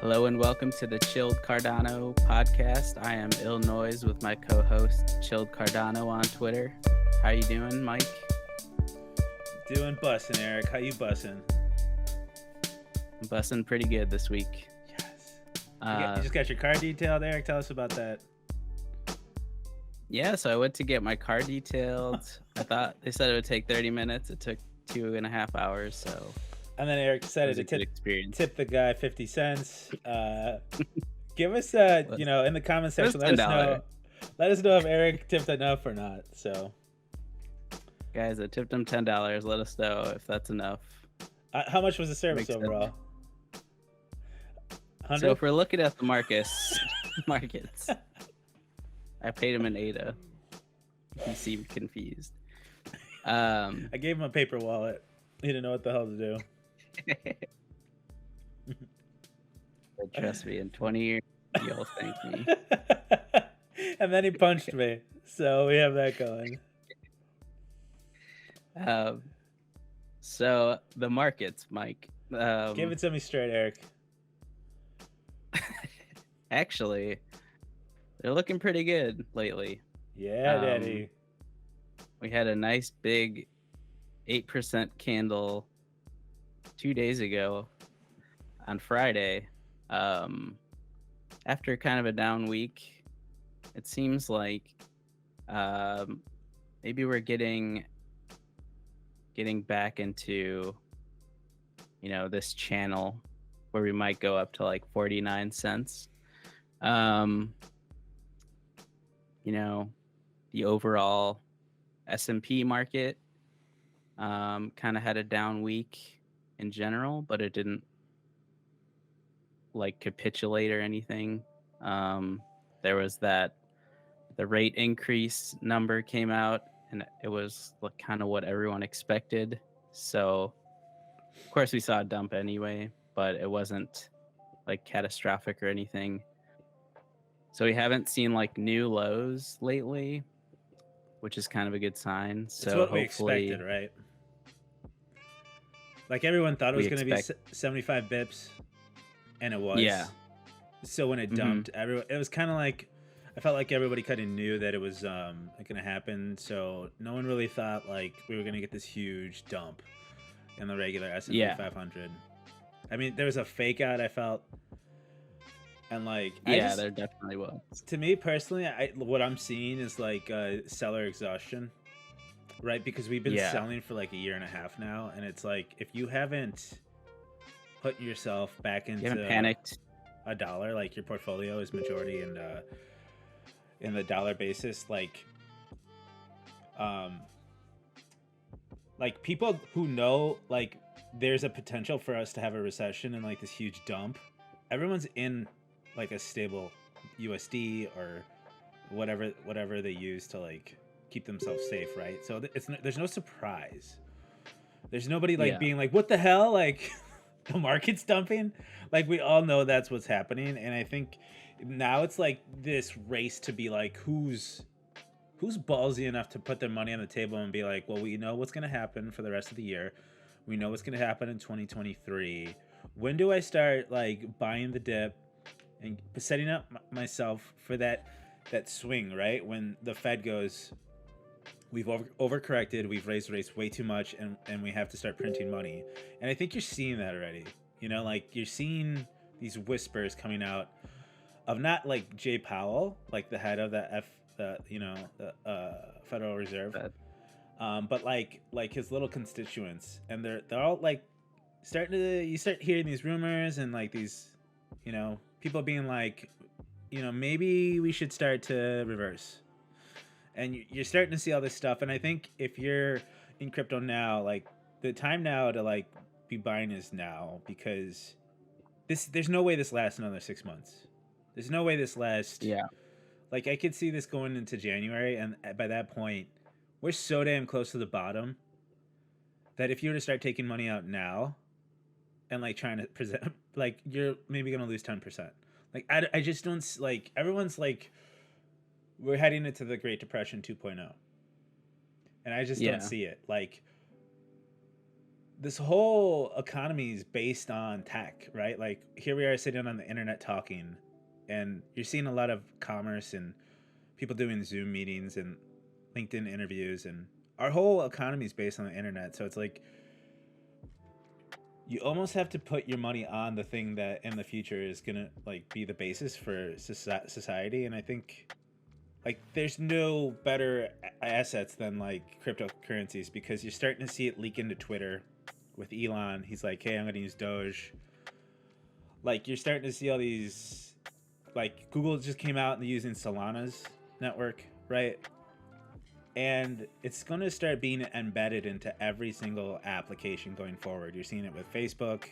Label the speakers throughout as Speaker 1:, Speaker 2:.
Speaker 1: Hello and welcome to the Chilled Cardano podcast. I am Illinois with my co-host Chilled Cardano on Twitter. How you doing, Mike?
Speaker 2: Doing bussin', Eric. How you bussin'?
Speaker 1: I'm bussing pretty good this week.
Speaker 2: Yes. You just got your car detailed, Eric. Tell us about that.
Speaker 1: Yeah, so I went to get my car detailed. I thought they said it would take 30 minutes. It took 2.5 hours, so...
Speaker 2: And then Eric decided to tip the guy 50 cents. Give us, in the comment section, let us know if Eric tipped enough or not. So,
Speaker 1: guys, I tipped him $10. Let us know if that's enough.
Speaker 2: How much was the service overall? 100?
Speaker 1: So if we're looking at the markets, I paid him an ADA. He seemed confused.
Speaker 2: I gave him a paper wallet. He didn't know what the hell to do.
Speaker 1: Trust me, in 20 years, you'll thank me.
Speaker 2: And then he punched me. So we have that going.
Speaker 1: So the markets, Mike.
Speaker 2: Give it to me straight, Eric.
Speaker 1: Actually, they're looking pretty good lately.
Speaker 2: Yeah, Daddy.
Speaker 1: We had a nice big 8% candle 2 days ago on Friday. After kind of a down week, it seems like maybe we're getting back into this channel where we might go up to like 49 cents. The overall S&P market kind of had a down week in general, but it didn't like capitulate or anything. There was the rate increase number came out, and it was kind of what everyone expected. So of course we saw a dump anyway, but it wasn't like catastrophic or anything. So we haven't seen like new lows lately, which is kind of a good sign. So
Speaker 2: it's what we expected, right? Like everyone thought it was going to be 75 bips, and it was.
Speaker 1: Yeah.
Speaker 2: So when it dumped, it was kind of like, I felt like everybody kind of knew that it was going to happen. So no one really thought like we were going to get this huge dump in the regular S&P 500. I mean, there was a fake out, I felt. And like,
Speaker 1: there definitely was.
Speaker 2: To me personally, what I'm seeing is like seller exhaustion. Right, because we've been selling for like a year and a half now, and it's like if you haven't put yourself back into
Speaker 1: panicked
Speaker 2: a dollar, like your portfolio is majority in the dollar basis, like people who know like there's a potential for us to have a recession and like this huge dump, everyone's in like a stable USD or whatever they use to like keep themselves safe, right? So there's no surprise. There's nobody being like, what the hell? Like the market's dumping. Like we all know that's what's happening. And I think now it's like this race to be like, who's ballsy enough to put their money on the table and be like, well, we know what's going to happen for the rest of the year. We know what's going to happen in 2023. When do I start like buying the dip and setting up myself for that swing, right? When the Fed goes, we've overcorrected, we've raised rates way too much, and we have to start printing money. And I think you're seeing that already. Like you're seeing these whispers coming out of not like Jay Powell, like the head of the Federal Reserve, but like his little constituents, and they're all like you start hearing these rumors and like these, people being like, maybe we should start to reverse. And you're starting to see all this stuff. And I think if you're in crypto now, like the time now to like be buying is now, because there's no way this lasts another 6 months. There's no way this lasts.
Speaker 1: Yeah.
Speaker 2: Like I could see this going into January. And by that point, we're so damn close to the bottom that if you were to start taking money out now and like trying to present, like you're maybe going to lose 10%. Like I just don't like, everyone's like, we're heading into the Great Depression 2.0. And I just don't see it. Like this whole economy is based on tech, right? Like here we are sitting on the internet talking, and you're seeing a lot of commerce and people doing Zoom meetings and LinkedIn interviews, and our whole economy is based on the internet. So it's like you almost have to put your money on the thing that in the future is gonna like be the basis for society. And I think like there's no better assets than like cryptocurrencies, because you're starting to see it leak into Twitter with Elon. He's like, hey, I'm gonna use Doge. Like you're starting to see all these, like Google just came out and they're using Solana's network, right? And it's going to start being embedded into every single application going forward. You're seeing it with Facebook.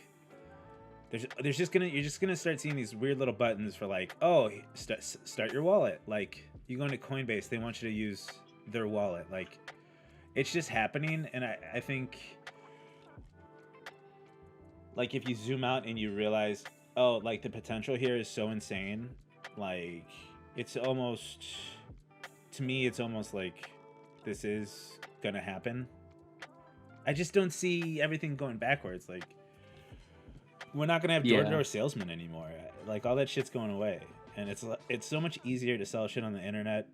Speaker 2: There's just gonna you're just gonna start seeing these weird little buttons for like, oh, start your wallet. Like you go into Coinbase, they want you to use their wallet. Like it's just happening, and I think like if you zoom out and you realize, oh, like the potential here is so insane. Like it's almost, to me, it's almost like this is gonna happen. I just don't see everything going backwards. Like we're not gonna have door-to-door
Speaker 1: Yeah.
Speaker 2: salesmen anymore. Like all that shit's going away, and it's so much easier to sell shit on the internet.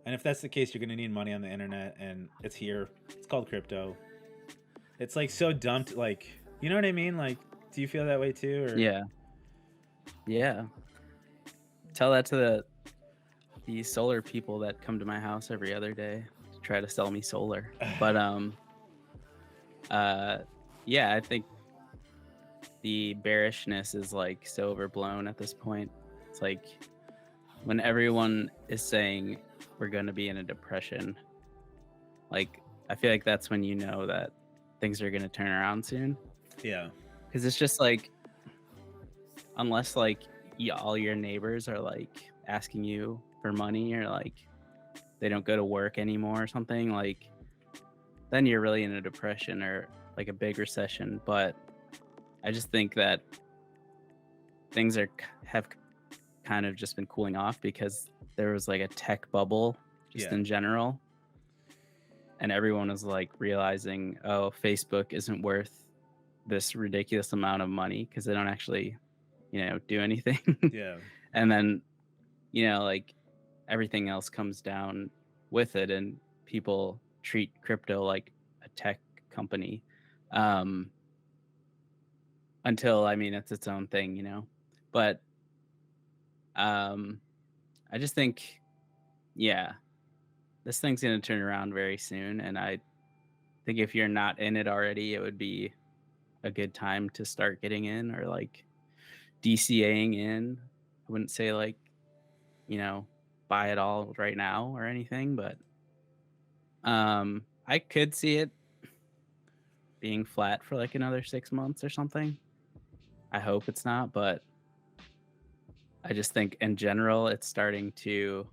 Speaker 2: And if that's the case, you're gonna need money on the internet, and it's here. It's called crypto. It's like so dumped. Like you know what I mean? Like, do you feel that way too? Or
Speaker 1: Yeah. Yeah. Tell that to the solar people that come to my house every other day to try to sell me solar. But uh yeah, I think the bearishness is like so overblown at this point. It's like when everyone is saying we're going to be in a depression, like I feel like that's when you know that things are going to turn around soon,
Speaker 2: yeah,
Speaker 1: because it's just like unless like all your neighbors are like asking you for money, or like they don't go to work anymore or something, like then you're really in a depression or like a big recession. But I just think that things have kind of just been cooling off because there was like a tech bubble just
Speaker 2: yeah,
Speaker 1: in general, and everyone was like realizing, oh, Facebook isn't worth this ridiculous amount of money because they don't actually, do anything.
Speaker 2: yeah,
Speaker 1: And then, like everything else comes down with it, and people treat crypto like a tech company, um until, I mean, it's its own thing, but um I just think, yeah, this thing's going to turn around very soon, and I think if you're not in it already, it would be a good time to start getting in, or like DCAing in. I wouldn't say like, you know, buy it all right now or anything, but I could see it being flat for like another 6 months or something. I hope it's not, but I just think in general it's starting to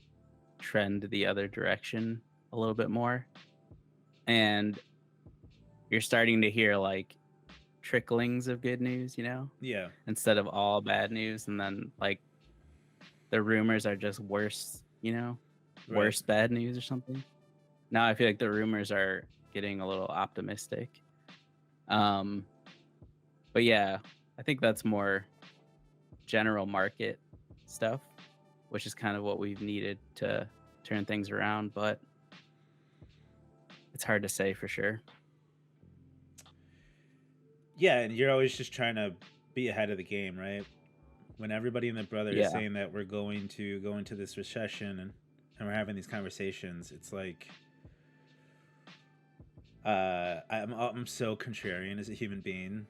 Speaker 1: trend the other direction a little bit more. And you're starting to hear like tricklings of good news,
Speaker 2: yeah.
Speaker 1: instead of all bad news. And then like the rumors are just worse,
Speaker 2: Right.
Speaker 1: worse bad news or something. Now I feel like the rumors are getting a little optimistic. Um, but yeah, I think that's more general market stuff, which is kind of what we've needed to turn things around, but it's hard to say for sure.
Speaker 2: Yeah, and you're always just trying to be ahead of the game, right? When everybody and their brother is
Speaker 1: Yeah.
Speaker 2: saying that we're going to go into this recession, and we're having these conversations, it's like I'm so contrarian as a human being.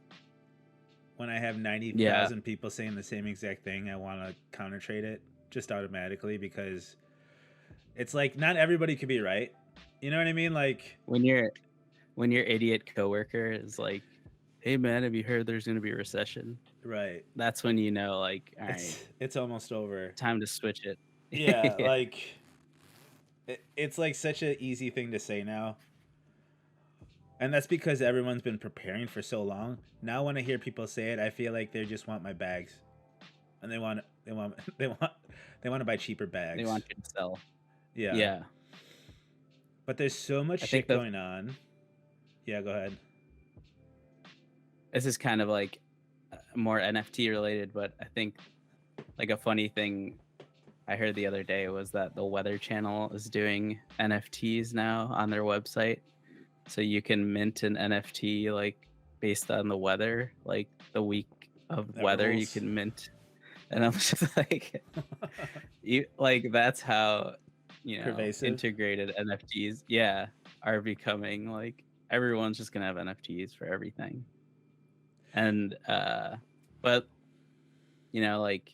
Speaker 2: When I have
Speaker 1: Yeah.
Speaker 2: 90,000 people saying the same exact thing, I want to counter trade it just automatically, because it's like not everybody could be right. You know what I mean? Like,
Speaker 1: When your idiot coworker is like, "Hey man, have you heard there's going to be a recession?"
Speaker 2: right.
Speaker 1: That's when you know, like, all right,
Speaker 2: It's almost over.
Speaker 1: time to switch it.
Speaker 2: Yeah,
Speaker 1: Yeah.
Speaker 2: like it's like such an easy thing to say now. And that's because everyone's been preparing for so long. Now when I hear people say it, I feel like they just want my bags. And they want they want to buy cheaper
Speaker 1: They
Speaker 2: bags.
Speaker 1: want you to sell.
Speaker 2: Yeah.
Speaker 1: Yeah.
Speaker 2: But there's so much
Speaker 1: I think
Speaker 2: shit
Speaker 1: the
Speaker 2: going on. Yeah, go ahead.
Speaker 1: this is kind of like more NFT related, but I think like a funny thing I heard the other day was that the Weather Channel is doing NFTs now on their website. So you can mint an NFT like based on the weather, like the week of
Speaker 2: That
Speaker 1: weather you
Speaker 2: rules.
Speaker 1: can mint. And I'm just like, like that's how,
Speaker 2: Pervasive.
Speaker 1: integrated NFTs, yeah, are becoming. Like everyone's just gonna have NFTs for everything. And but like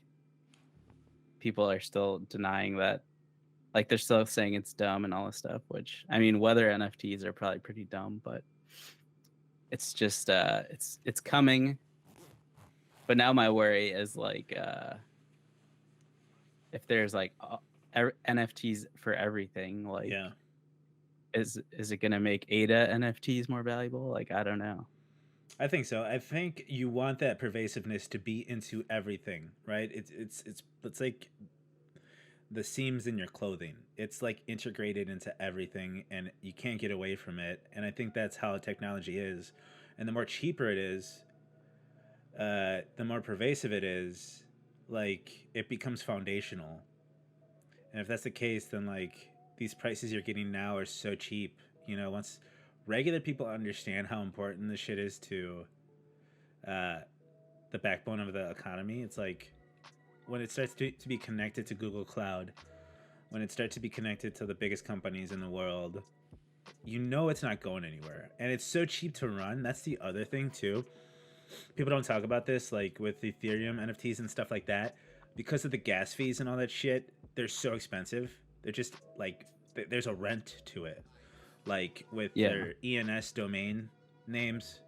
Speaker 1: people are still denying that. Like they're still saying it's dumb and all this stuff, which I mean, whether NFTs are probably pretty dumb, but it's just it's coming. But now my worry is like if there's like NFTs for everything, like
Speaker 2: Yeah.
Speaker 1: is it gonna make ADA NFTs more valuable? Like I don't know.
Speaker 2: I think so. I think you want that pervasiveness to be into everything, right? It's like the seams in your clothing. It's like integrated into everything and you can't get away from it. And I think that's how technology is. And the more cheaper it is, the more pervasive it is, like it becomes foundational. And if that's the case, then like these prices you're getting now are so cheap. Once regular people understand how important this shit is to uh, the backbone of the economy, it's like when it starts to be connected to Google Cloud, when it starts to be connected to the biggest companies in the world, it's not going anywhere. And it's so cheap to run. That's the other thing too. People don't talk about this, like with Ethereum NFTs and stuff like that, because of the gas fees and all that shit. They're so expensive. They're just like there's a rent to it. Like with
Speaker 1: Yeah,
Speaker 2: their ENS domain names,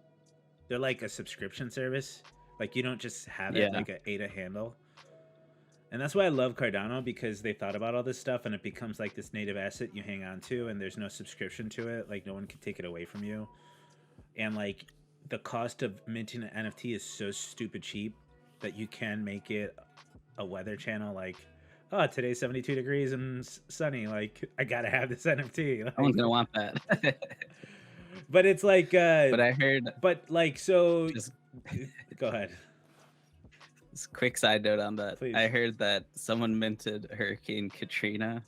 Speaker 2: they're like a subscription service. Like you don't just have it
Speaker 1: yeah.
Speaker 2: like a ADA handle. And that's why I love Cardano, because they thought about all this stuff and it becomes like this native asset you hang on to and there's no subscription to it. Like no one can take it away from you. And like the cost of minting an NFT is so stupid cheap that you can make it a weather channel. Like, oh, today's 72 degrees and sunny. Like, I gotta have this NFT.
Speaker 1: No one's
Speaker 2: Like,
Speaker 1: gonna want that.
Speaker 2: but it's like,
Speaker 1: But I heard
Speaker 2: but like, so
Speaker 1: just
Speaker 2: go ahead,
Speaker 1: this quick side note on that. I
Speaker 2: please.
Speaker 1: heard that someone minted Hurricane Katrina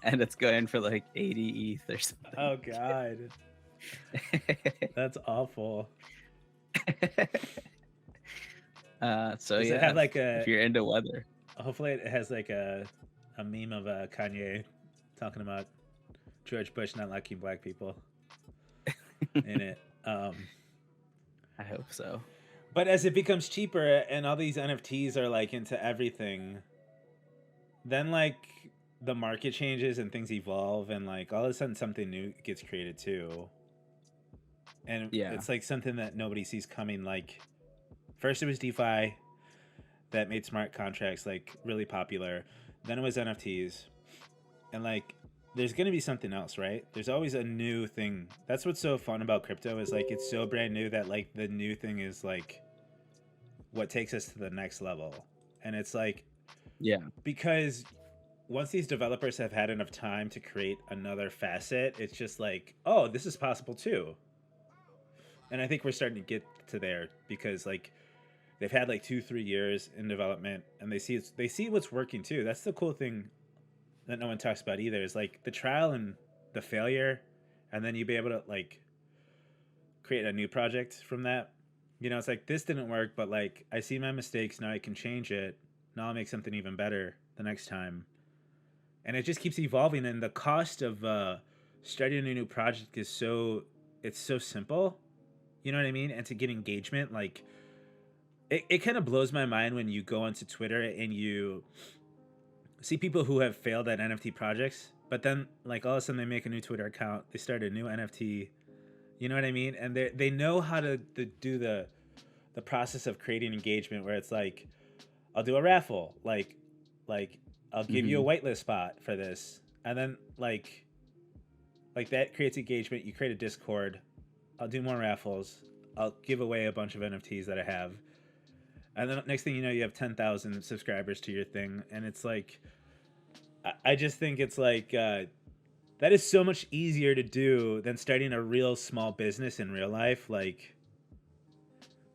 Speaker 1: and it's going for like 80 ETH or something.
Speaker 2: Oh God, that's awful.
Speaker 1: So
Speaker 2: Does it
Speaker 1: yeah,
Speaker 2: have like
Speaker 1: if you're into weather.
Speaker 2: hopefully it has like a meme of Kanye talking about George Bush not liking black people in it.
Speaker 1: I hope so.
Speaker 2: But as it becomes cheaper and all these NFTs are like into everything, then like the market changes and things evolve and like all of a sudden something new gets created too. And
Speaker 1: Yeah.
Speaker 2: it's like something that nobody sees coming. Like first it was DeFi that made smart contracts like really popular. Then it was NFTs. And like there's going to be something else, right? There's always a new thing. That's what's so fun about crypto is like it's so brand new that like the new thing is like what takes us to the next level. And it's like
Speaker 1: Yeah.
Speaker 2: because once these developers have had enough time to create another facet, it's just like, oh, this is possible too. And I think we're starting to get to there because like they've had like 2-3 years in development and they see what's working too. That's the cool thing that no one talks about either is like the trial and the failure, and then you be able to like create a new project from that. It's like this didn't work, but like I see my mistakes now. I can change it. Now I'll make something even better the next time, and it just keeps evolving. And the cost of starting a new project is it's so simple. You know what I mean? And to get engagement, like it kind of blows my mind when you go onto Twitter and you see people who have failed at NFT projects, but then like all of a sudden they make a new Twitter account, they start a new NFT. You know what I mean? And they know how to do the process of creating engagement where it's like, I'll do a raffle, like I'll give you a
Speaker 1: Hmm.
Speaker 2: whitelist spot for this, and then like that creates engagement. You create a Discord. I'll do more raffles. I'll give away a bunch of NFTs that I have, and then next thing you know, you have 10,000 subscribers to your thing, and it's like, I just think it's like that is so much easier to do than starting a real small business in real life. Like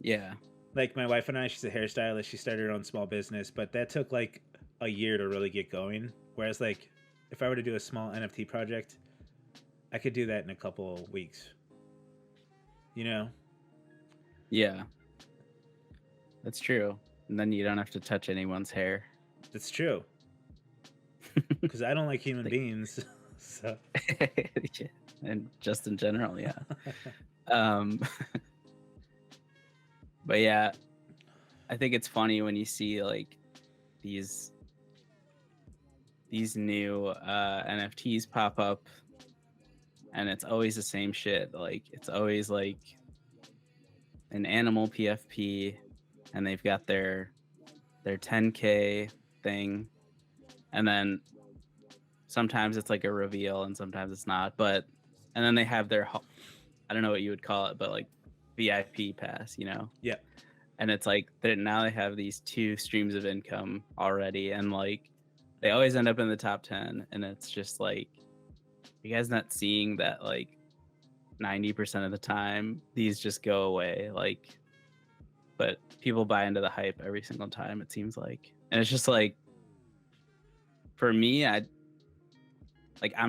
Speaker 1: Yeah.
Speaker 2: Like my wife and I, she's a hairstylist. She started her own small business, but that took like a year to really get going. Whereas like if I were to do a small NFT project, I could do that in a couple of weeks. You know?
Speaker 1: Yeah. That's true. And then you don't have to touch anyone's hair.
Speaker 2: That's true. Because I don't like human
Speaker 1: Like,
Speaker 2: beings. So
Speaker 1: yeah, and just in general, yeah. Um, but yeah, I think it's funny when you see like these new NFTs pop up, and it's always the same shit. Like it's always like an animal PFP, and they've got their 10K thing, and then sometimes it's like a reveal and sometimes it's not. But and then they have their I don't know what you would call it, but like VIP pass, you know.
Speaker 2: yeah.
Speaker 1: And it's like now they have these two streams of income already, and like they always end up in the top 10, and it's just like, you guys not seeing that like 90% of the time these just go away, like, but people buy into the hype every single time, it seems like. And it's just like, for me, I'm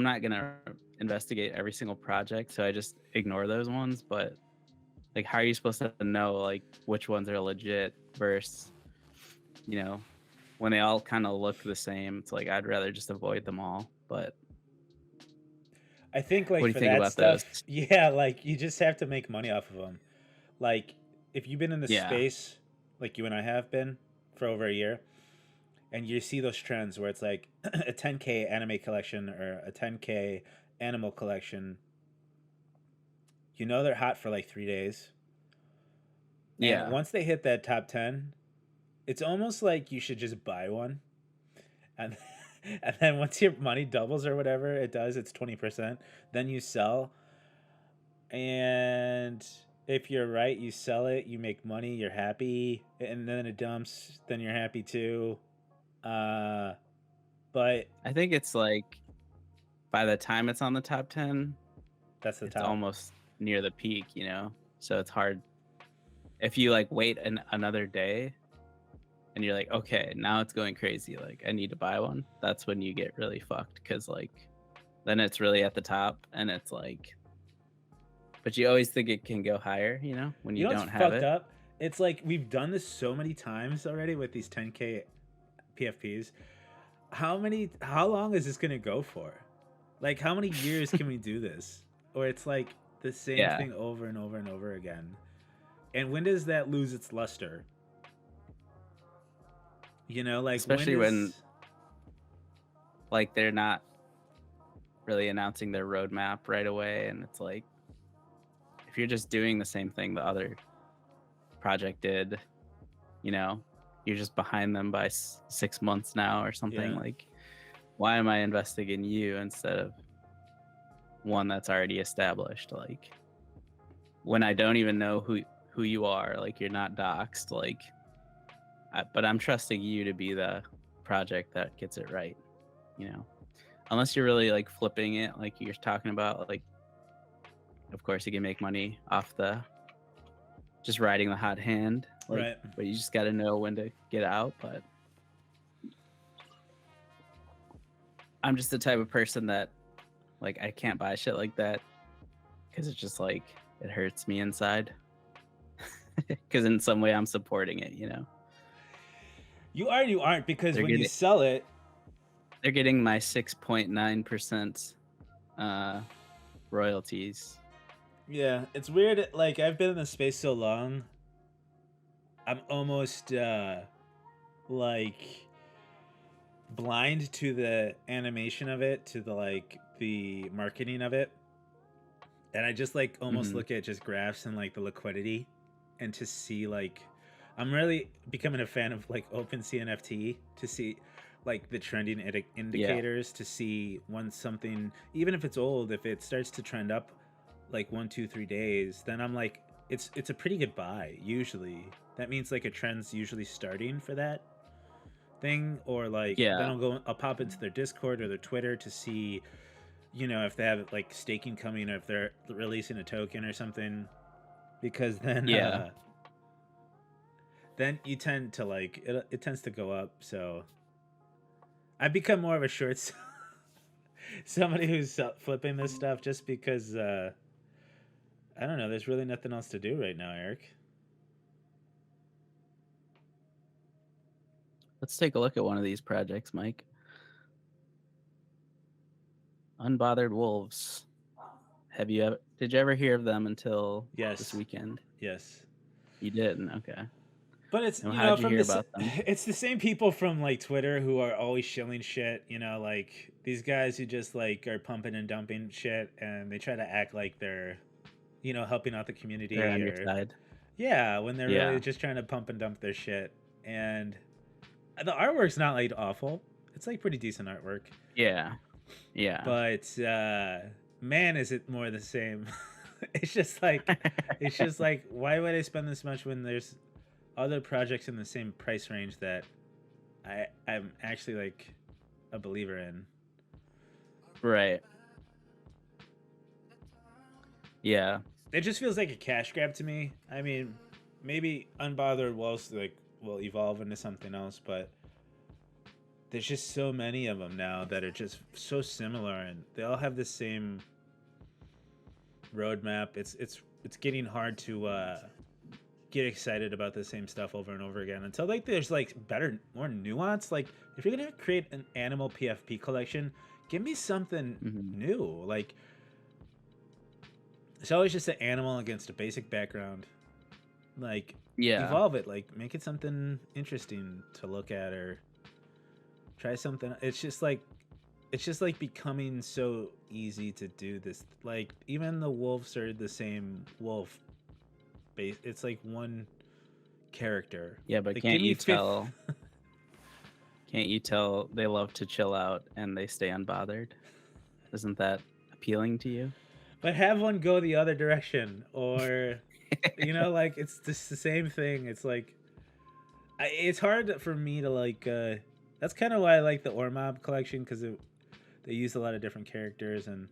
Speaker 1: not gonna investigate every single project, so I just ignore those ones. But like, how are you supposed to know like which ones are legit versus, you know, when they all kind of look the same? It's like I'd rather just avoid them all. But
Speaker 2: I think
Speaker 1: what
Speaker 2: like
Speaker 1: do you
Speaker 2: for
Speaker 1: think
Speaker 2: that
Speaker 1: about those?
Speaker 2: stuff, yeah, like you just have to make money off of them. Like if you've been in the
Speaker 1: Yeah,
Speaker 2: space like you and I have been for over a year, and you see those trends where it's like a 10K anime collection or a 10K animal collection, you know they're hot for like 3 days. And
Speaker 1: yeah.
Speaker 2: once they hit that top 10, it's almost like you should just buy one. And and then once your money doubles or whatever it does, it's 20%, then you sell. And if you're right, you sell it, you make money, you're happy, and then it dumps, then you're happy too. Uh but
Speaker 1: I think it's like by the time it's on the top 10,
Speaker 2: that's the
Speaker 1: it's
Speaker 2: top.
Speaker 1: almost near the peak, you know? So it's hard if you like wait another day and you're like, okay, now it's going crazy. Like, I need to buy one. That's when you get really fucked, because like then it's really at the top, and it's like, but you always think it can go higher, you know, when
Speaker 2: You
Speaker 1: you
Speaker 2: know what's
Speaker 1: don't have
Speaker 2: fucked
Speaker 1: it.
Speaker 2: up? It's like we've done this so many times already with these 10K PFPs. How long is this going to go for? Like how many years can we do this? Or it's like the same
Speaker 1: Yeah.
Speaker 2: thing over and over and over again. And when does that lose its luster? You know, like when
Speaker 1: Especially when
Speaker 2: does
Speaker 1: like they're not really announcing their roadmap right away. And it's like, if you're just doing the same thing the other project did, you know, you're just behind them by 6 months now or something.
Speaker 2: yeah.
Speaker 1: Like, why am I investing in you instead of one that's already established? Like, when I don't even know who you are, like you're not doxxed, like, but I'm trusting you to be the project that gets it right, you know. Unless you're really like flipping it, like you're talking about, like, of course you can make money off the just riding the hot hand, like,
Speaker 2: Right.
Speaker 1: but you just got to know when to get out. But I'm just the type of person that, like, I can't buy shit like that because it's just like it hurts me inside. Because in some way I'm supporting it, you know.
Speaker 2: You are and you aren't, because
Speaker 1: They're
Speaker 2: when you
Speaker 1: getting
Speaker 2: sell it,
Speaker 1: they're getting my 6.9% royalties.
Speaker 2: yeah, it's weird. Like I've been in the space so long, I'm almost like blind to the animation of it, to the like the marketing of it. And I just like almost
Speaker 1: Hmm.
Speaker 2: look at just graphs and like the liquidity, and to see like I'm really becoming a fan of like OpenSea NFT to see like the trending
Speaker 1: Yeah,
Speaker 2: indicators, to see when something, even if it's old, if it starts to trend up like 1, 2, 3 days, then I'm like, it's a pretty good buy usually. That means like a trend's usually starting for that thing. Or like then
Speaker 1: yeah,
Speaker 2: I'll pop into their Discord or their Twitter to see, you know, if they have like staking coming, or if they're releasing a token or something. Because then
Speaker 1: yeah.
Speaker 2: then you tend to like it tends to go up. So I've become more of a short somebody who's flipping this stuff just because I don't know. There's really nothing else to do right now, Eric.
Speaker 1: Let's take a look at one of these projects, Mike. Unbothered Wolves. Did you ever hear of them until this
Speaker 2: Yes,
Speaker 1: weekend?
Speaker 2: yes.
Speaker 1: You didn't? Okay.
Speaker 2: But it's
Speaker 1: And how'd you
Speaker 2: from
Speaker 1: hear
Speaker 2: this
Speaker 1: about them?
Speaker 2: it's the same people from like Twitter who are always shilling shit, like these guys who just like are pumping and dumping shit and they try to act like they're helping out the
Speaker 1: They're
Speaker 2: community
Speaker 1: on your
Speaker 2: or
Speaker 1: side.
Speaker 2: yeah, when they're really
Speaker 1: Yeah.
Speaker 2: just trying to pump and dump their shit. And the artwork's not like awful. It's like pretty decent artwork.
Speaker 1: Yeah. Yeah.
Speaker 2: But man, is it more the same. it's just like why would I spend this much when there's other projects in the same price range that I'm actually like a believer in.
Speaker 1: Right. Yeah.
Speaker 2: It just feels like a cash grab to me. I mean, maybe Unbothered will evolve into something else, but there's just so many of them now that are just so similar, and they all have the same roadmap. It's getting hard to get excited about the same stuff over and over again until like there's like better, more nuance. Like if you're gonna create an animal PFP collection, give me something new. Like it's always just an animal against a basic background. Like
Speaker 1: Yeah.
Speaker 2: evolve it. Like make it something interesting to look at or try something. It's just like becoming so easy to do this. Like even the wolves are the same wolf base. It's like one character.
Speaker 1: Yeah, but
Speaker 2: Like
Speaker 1: can't
Speaker 2: give me
Speaker 1: you
Speaker 2: fifth.
Speaker 1: tell can't you tell they love to chill out and they stay unbothered? Isn't that appealing to you?
Speaker 2: But have one go the other direction, or like it's just the same thing. It's like it's hard for me to like. That's kind of why I like the Ormob collection because they use a lot of different characters and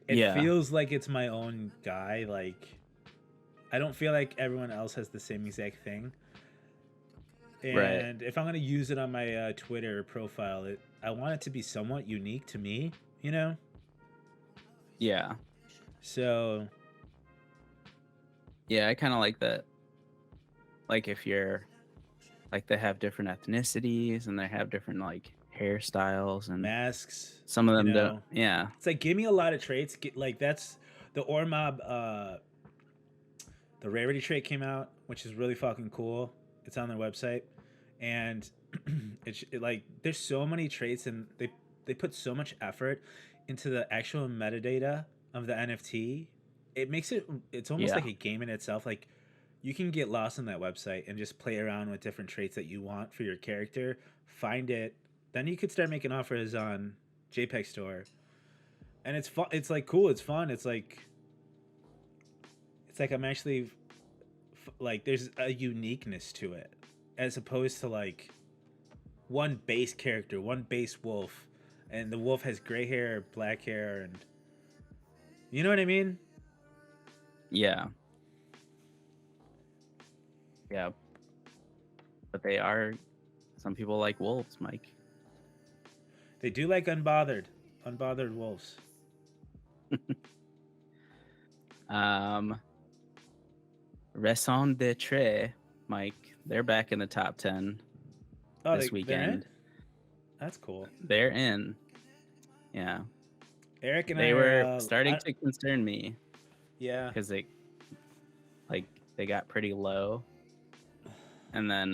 Speaker 2: it
Speaker 1: Yeah.
Speaker 2: feels like it's my own guy. Like I don't feel like everyone else has the same exact thing.
Speaker 1: Right.
Speaker 2: And if I'm gonna use it on my Twitter profile, I want it to be somewhat unique to me. You know.
Speaker 1: Yeah.
Speaker 2: So
Speaker 1: Yeah, I kind of like that. Like if you're like they have different ethnicities and they have different like hairstyles and
Speaker 2: masks,
Speaker 1: some of
Speaker 2: you
Speaker 1: them don't.
Speaker 2: know.
Speaker 1: Yeah.
Speaker 2: It's like give me a lot of traits. Like that's the Ormob. The rarity trait came out, which is really fucking cool. It's on their website, and like there's so many traits, and they put so much effort into the actual metadata of the NFT. It makes it's almost
Speaker 1: Yeah.
Speaker 2: like a game in itself. Like you can get lost on that website and just play around with different traits that you want for your character. Find it, then you could start making offers on JPEG Store, and it's fun. It's like cool. It's fun. It's like I'm actually like there's a uniqueness to it as opposed to like one base character, one base wolf, and the wolf has gray hair, black hair, and you know what I mean?
Speaker 1: Yeah. Yeah. But they are some people like wolves, Mike.
Speaker 2: They do like unbothered wolves.
Speaker 1: Raison d'etre, Mike. They're back in the top 10
Speaker 2: Oh,
Speaker 1: this
Speaker 2: they're in.
Speaker 1: weekend.
Speaker 2: That's cool.
Speaker 1: They're in. Yeah.
Speaker 2: Eric and I
Speaker 1: They were
Speaker 2: are.
Speaker 1: starting to concern me
Speaker 2: Yeah.
Speaker 1: because they got pretty low. And then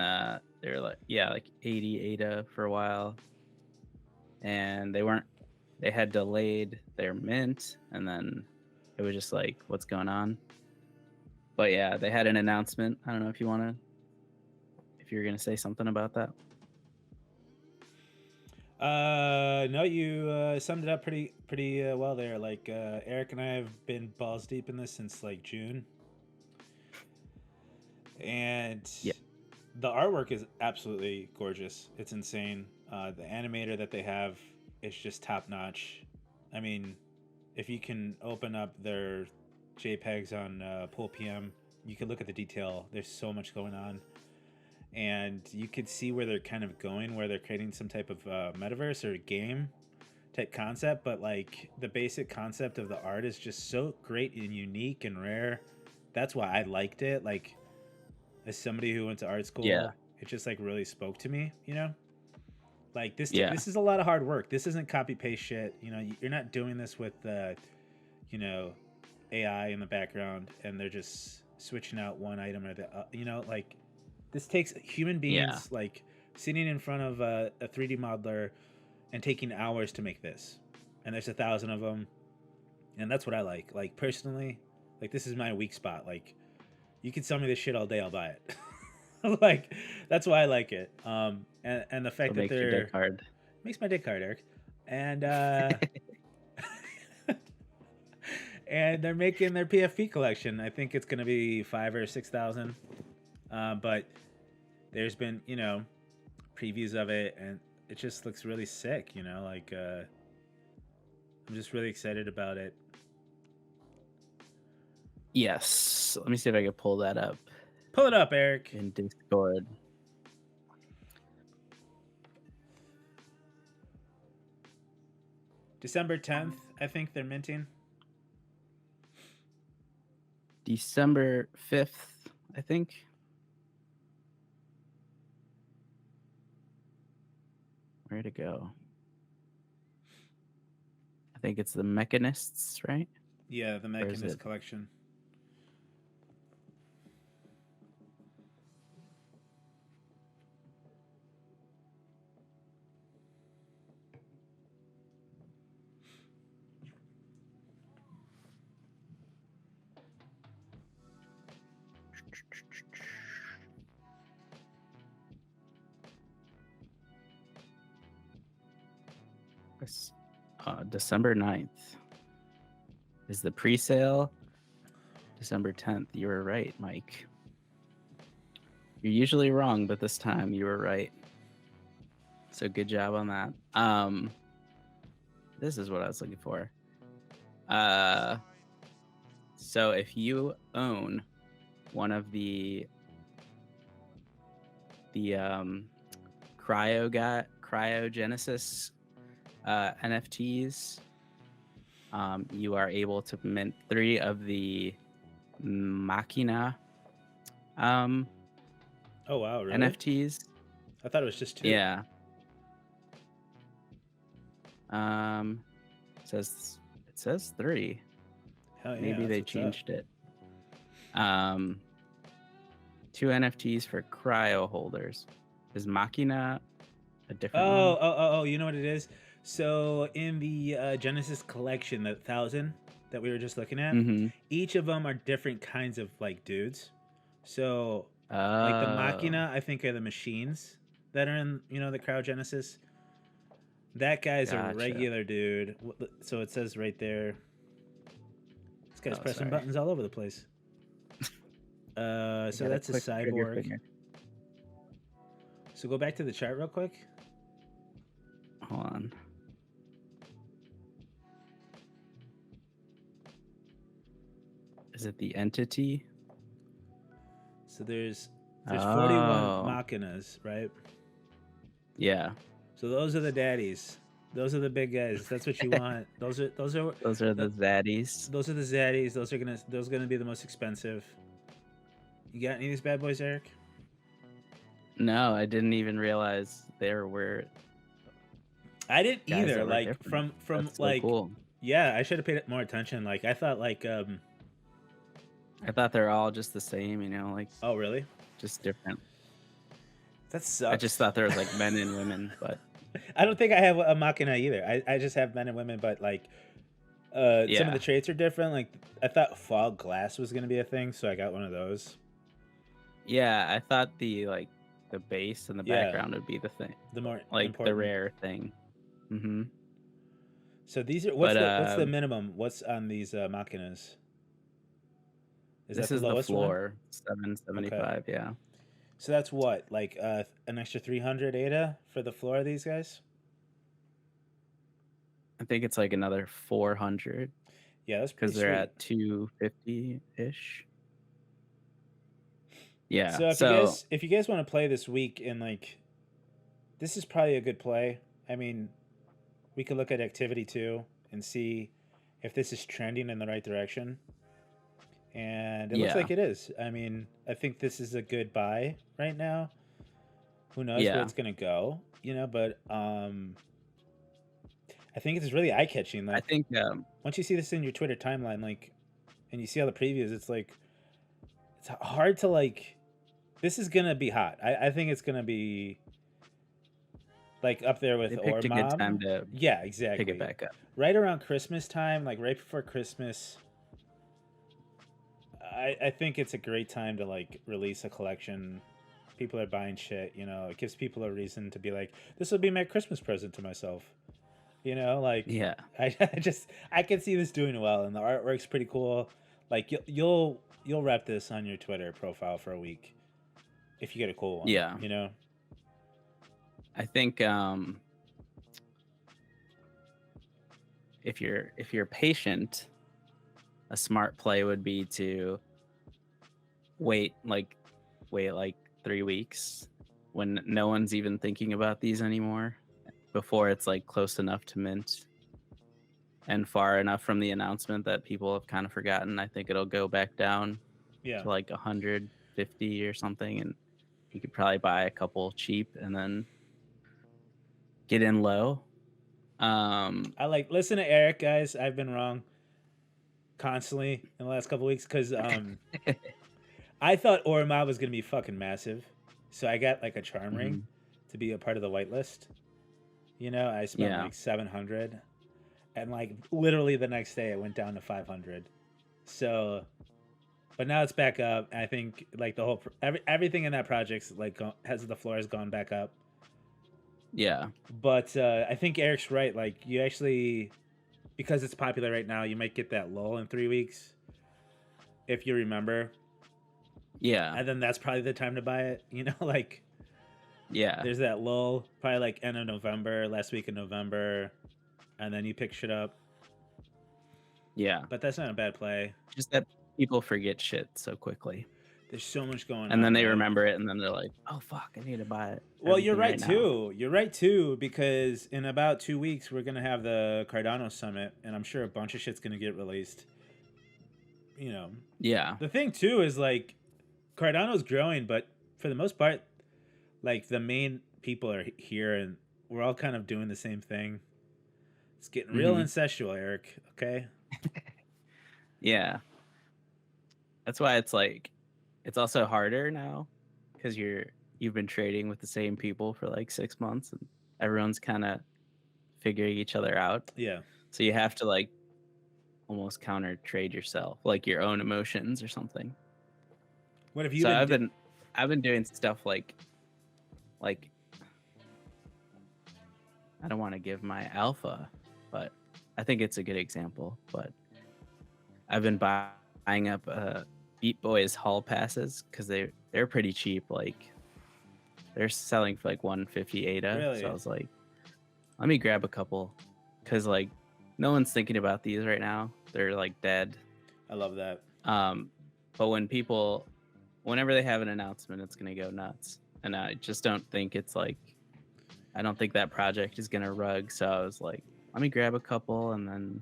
Speaker 1: they were like 80 ADA for a while. And they had delayed their mint, and then it was just like, what's going on? But yeah, they had an announcement. I don't know if you're gonna say something about that.
Speaker 2: No, you summed it up pretty well there. Like Eric and I have been balls deep in this since like June, and
Speaker 1: Yeah.
Speaker 2: the artwork is absolutely gorgeous. It's insane. The animator that they have is just top notch. I mean, if you can open up their JPEGs on Pool PM, you can look at the detail. There's so much going on, and you could see where they're kind of going, where they're creating some type of metaverse or game type concept. But like the basic concept of the art is just so great and unique and rare. That's why I liked it. Like as somebody who went to art
Speaker 1: Yeah.
Speaker 2: school, it just like really spoke to me. You know, like
Speaker 1: Yeah.
Speaker 2: this is a lot of hard work. This isn't copy paste shit. You know, you're not doing this with you know, AI in the background and they're just switching out one item or the you know, like this takes human
Speaker 1: Yeah.
Speaker 2: beings like sitting in front of a 3D modeler and taking hours to make this. And there's 1,000 of them, and that's what I like. Like personally, like this is my weak spot. Like you can sell me this shit all day, I'll buy it. Like that's why I like it. And the
Speaker 1: So
Speaker 2: fact
Speaker 1: it
Speaker 2: that
Speaker 1: makes your dick
Speaker 2: they're
Speaker 1: hard.
Speaker 2: makes my dick hard, Eric. And and they're making their PFP collection. I think it's gonna be 5 or 6,000. But there's been, you know, previews of it, and it just looks really sick. You know, like I'm just really excited about it.
Speaker 1: Yes. Let me see if I can pull that up
Speaker 2: Pull it up, Eric.
Speaker 1: in Discord.
Speaker 2: December 10th, I think they're minting.
Speaker 1: December 5th, I think. Where'd it go? I think it's the Mechanists, right?
Speaker 2: Yeah, the
Speaker 1: Where's
Speaker 2: Mechanist
Speaker 1: it?
Speaker 2: collection.
Speaker 1: It's, December 9th is the pre-sale. December 10th. You were right, Mike. You're usually wrong, but this time you were right. So good job on that. This is what I was looking for. So if you own one of the cryogenesis NFTs, you are able to mint 3 of the Machina
Speaker 2: Oh wow, really?
Speaker 1: NFTs.
Speaker 2: I thought it was just 2.
Speaker 1: Yeah. It says 3.
Speaker 2: Hell yeah,
Speaker 1: Maybe
Speaker 2: that's
Speaker 1: they
Speaker 2: what's up.
Speaker 1: changed it. 2 NFTs for cryo holders. Is Machina a different one?
Speaker 2: Oh, you know what it is? So in the Genesis collection, the 1,000 that we were just looking at,
Speaker 1: Mm-hmm.
Speaker 2: each of them are different kinds of like dudes. So like the
Speaker 1: Oh,
Speaker 2: Machina, I think are the machines that are in, you know, the cryogenesis. That guy's a
Speaker 1: gotcha.
Speaker 2: regular dude. So it says right there. This guy's
Speaker 1: Oh,
Speaker 2: pressing
Speaker 1: sorry.
Speaker 2: buttons all over the place. So
Speaker 1: Gotta
Speaker 2: that's a
Speaker 1: click trigger
Speaker 2: cyborg.
Speaker 1: finger.
Speaker 2: So go back to the chart real quick.
Speaker 1: Hold on. Is it the entity?
Speaker 2: So there's 41
Speaker 1: Oh,
Speaker 2: Machinas, right?
Speaker 1: yeah.
Speaker 2: So those are the daddies. Those are the big guys. That's what you want. Those are
Speaker 1: Those are the zaddies.
Speaker 2: those are the zaddies. Those are gonna be the most expensive. You got any of these bad boys, Eric?
Speaker 1: No, I didn't even realize there were
Speaker 2: I didn't
Speaker 1: guys
Speaker 2: either.
Speaker 1: that were
Speaker 2: Like
Speaker 1: different.
Speaker 2: from
Speaker 1: That's so
Speaker 2: like
Speaker 1: cool.
Speaker 2: yeah, I should have paid more attention. Like I thought like
Speaker 1: I thought they're all just the same, you know, like
Speaker 2: oh really?
Speaker 1: just different.
Speaker 2: That
Speaker 1: I just
Speaker 2: sucks.
Speaker 1: thought there was like men and women, but
Speaker 2: I don't think I have a Machina either. I just have men and women, but like some of
Speaker 1: yeah.
Speaker 2: the traits are different. Like I thought fog glass was gonna be a thing, so I got one of those.
Speaker 1: Yeah, I thought the base and the
Speaker 2: Yeah,
Speaker 1: background would be the thing,
Speaker 2: the more
Speaker 1: like the
Speaker 2: important.
Speaker 1: rare thing. Mm-hmm.
Speaker 2: So these are
Speaker 1: But
Speaker 2: what's the minimum? What's on these Machinas? Is
Speaker 1: this
Speaker 2: that the
Speaker 1: is the
Speaker 2: lowest one?
Speaker 1: floor,
Speaker 2: Okay.
Speaker 1: 775. Yeah,
Speaker 2: So that's what, like an extra 300 ADA for the floor of these guys?
Speaker 1: I think it's like another 400
Speaker 2: Yeah, that's
Speaker 1: because
Speaker 2: pretty
Speaker 1: they're
Speaker 2: sweet.
Speaker 1: at 250 ish. Yeah.
Speaker 2: So
Speaker 1: So
Speaker 2: if you guys want to play this week, and like this is probably a good play. I mean, we could look at activity too and see if this is trending in the right direction. And it looks
Speaker 1: yeah,
Speaker 2: like it is. I mean, I think this is a good buy right now. Who knows where
Speaker 1: yeah.
Speaker 2: it's gonna go, you know? But I think it's really eye catching.
Speaker 1: I
Speaker 2: Like
Speaker 1: think
Speaker 2: once you see this in your Twitter timeline, like, and you see all the previews, it's like it's hard to like. This is gonna be hot. I think it's gonna be like up there with
Speaker 1: they picked a good
Speaker 2: Ormob.
Speaker 1: time to
Speaker 2: Yeah,
Speaker 1: pick it
Speaker 2: exactly.
Speaker 1: back up.
Speaker 2: Right around Christmas time, like right before Christmas, I think it's a great time to like release a collection. People are buying shit, you know. It gives people a reason to be like, this will be my Christmas present to myself. You know, like
Speaker 1: Yeah.
Speaker 2: I can see this doing well, and the artwork's pretty cool. Like you'll rep this on your Twitter profile for a week if you get a cool one.
Speaker 1: Yeah.
Speaker 2: You know.
Speaker 1: I think if you're patient, a smart play would be to wait like wait like 3 weeks when no one's even thinking about these anymore before it's like close enough to mint and far enough from the announcement that people have kind of forgotten. I think it'll go back down
Speaker 2: Yeah.
Speaker 1: to like 150 or something, and you could probably buy a couple cheap and then get in low.
Speaker 2: I like listen to Eric, guys. I've been wrong constantly in the last couple weeks because I thought Oromab was gonna be fucking massive, so I got like a charm ring
Speaker 1: Mhm.
Speaker 2: to be a part of the whitelist. You know, I spent
Speaker 1: Yeah,
Speaker 2: like 700, and like literally the next day it went down to 500. So, but now it's back up. I think like the whole everything in that project's like has the floor has gone back up.
Speaker 1: yeah,
Speaker 2: But I think Eric's right. Like you actually, because it's popular right now, you might get that lull in 3 weeks if you remember,
Speaker 1: yeah,
Speaker 2: and then that's probably the time to buy it. You know, like
Speaker 1: yeah,
Speaker 2: there's that lull, probably like end of November, last week of November, and then you pick shit up.
Speaker 1: yeah.
Speaker 2: But that's not a bad play.
Speaker 1: Just that people forget shit so quickly,
Speaker 2: There's so much going
Speaker 1: and
Speaker 2: on,
Speaker 1: then they
Speaker 2: right?
Speaker 1: remember it, and then they're like, "Oh fuck, I need to buy it,
Speaker 2: Well, you're
Speaker 1: everything
Speaker 2: right
Speaker 1: right now."
Speaker 2: too. You're right too, because in about 2 weeks we're gonna have the Cardano summit, and I'm sure a bunch of shit's gonna get released. You know,
Speaker 1: Yeah,
Speaker 2: the thing too is like Cardano's growing, but for the most part, like the main people are here, and we're all kind of doing the same thing. It's getting real
Speaker 1: hmm
Speaker 2: incestual, Eric. Okay.
Speaker 1: yeah. That's why it's like, it's also harder now because you've been trading with the same people for like 6 months, and everyone's kind of figuring each other out.
Speaker 2: Yeah.
Speaker 1: So you have to like almost counter trade yourself, like your own emotions or something.
Speaker 2: What have you
Speaker 1: So
Speaker 2: been?
Speaker 1: I've been doing stuff like I don't want to give my alpha, but I think it's a good example. But I've been buying up Beat Boys hall passes because they're pretty cheap. Like they're selling for like 150 ADA. So I
Speaker 2: Really?
Speaker 1: was like, let me grab a couple because like no one's thinking about these right now. They're like dead.
Speaker 2: I love that.
Speaker 1: Um, but whenever they have an announcement, it's gonna go nuts. And I just don't think it's like I don't think that project is gonna rug. So I was like, let me grab a couple and then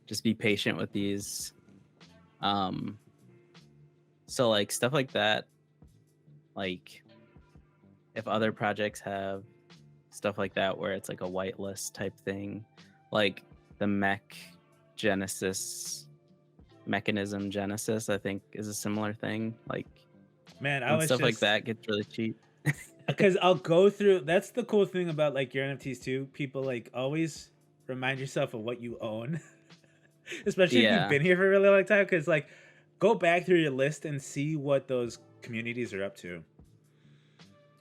Speaker 1: just be patient with these. Um, so like stuff like that, like if other projects have stuff like that where it's like a whitelist type thing, like the mechanism Genesis, I think is a similar thing. Like
Speaker 2: Man, I
Speaker 1: when
Speaker 2: was
Speaker 1: stuff like
Speaker 2: just
Speaker 1: that gets really cheap.
Speaker 2: because I'll go through. That's the cool thing about like your NFTs too. People like always remind yourself of what you own, especially if you've
Speaker 1: Yeah.
Speaker 2: been here for a really long time. Because like, go back through your list and see what those communities are up to.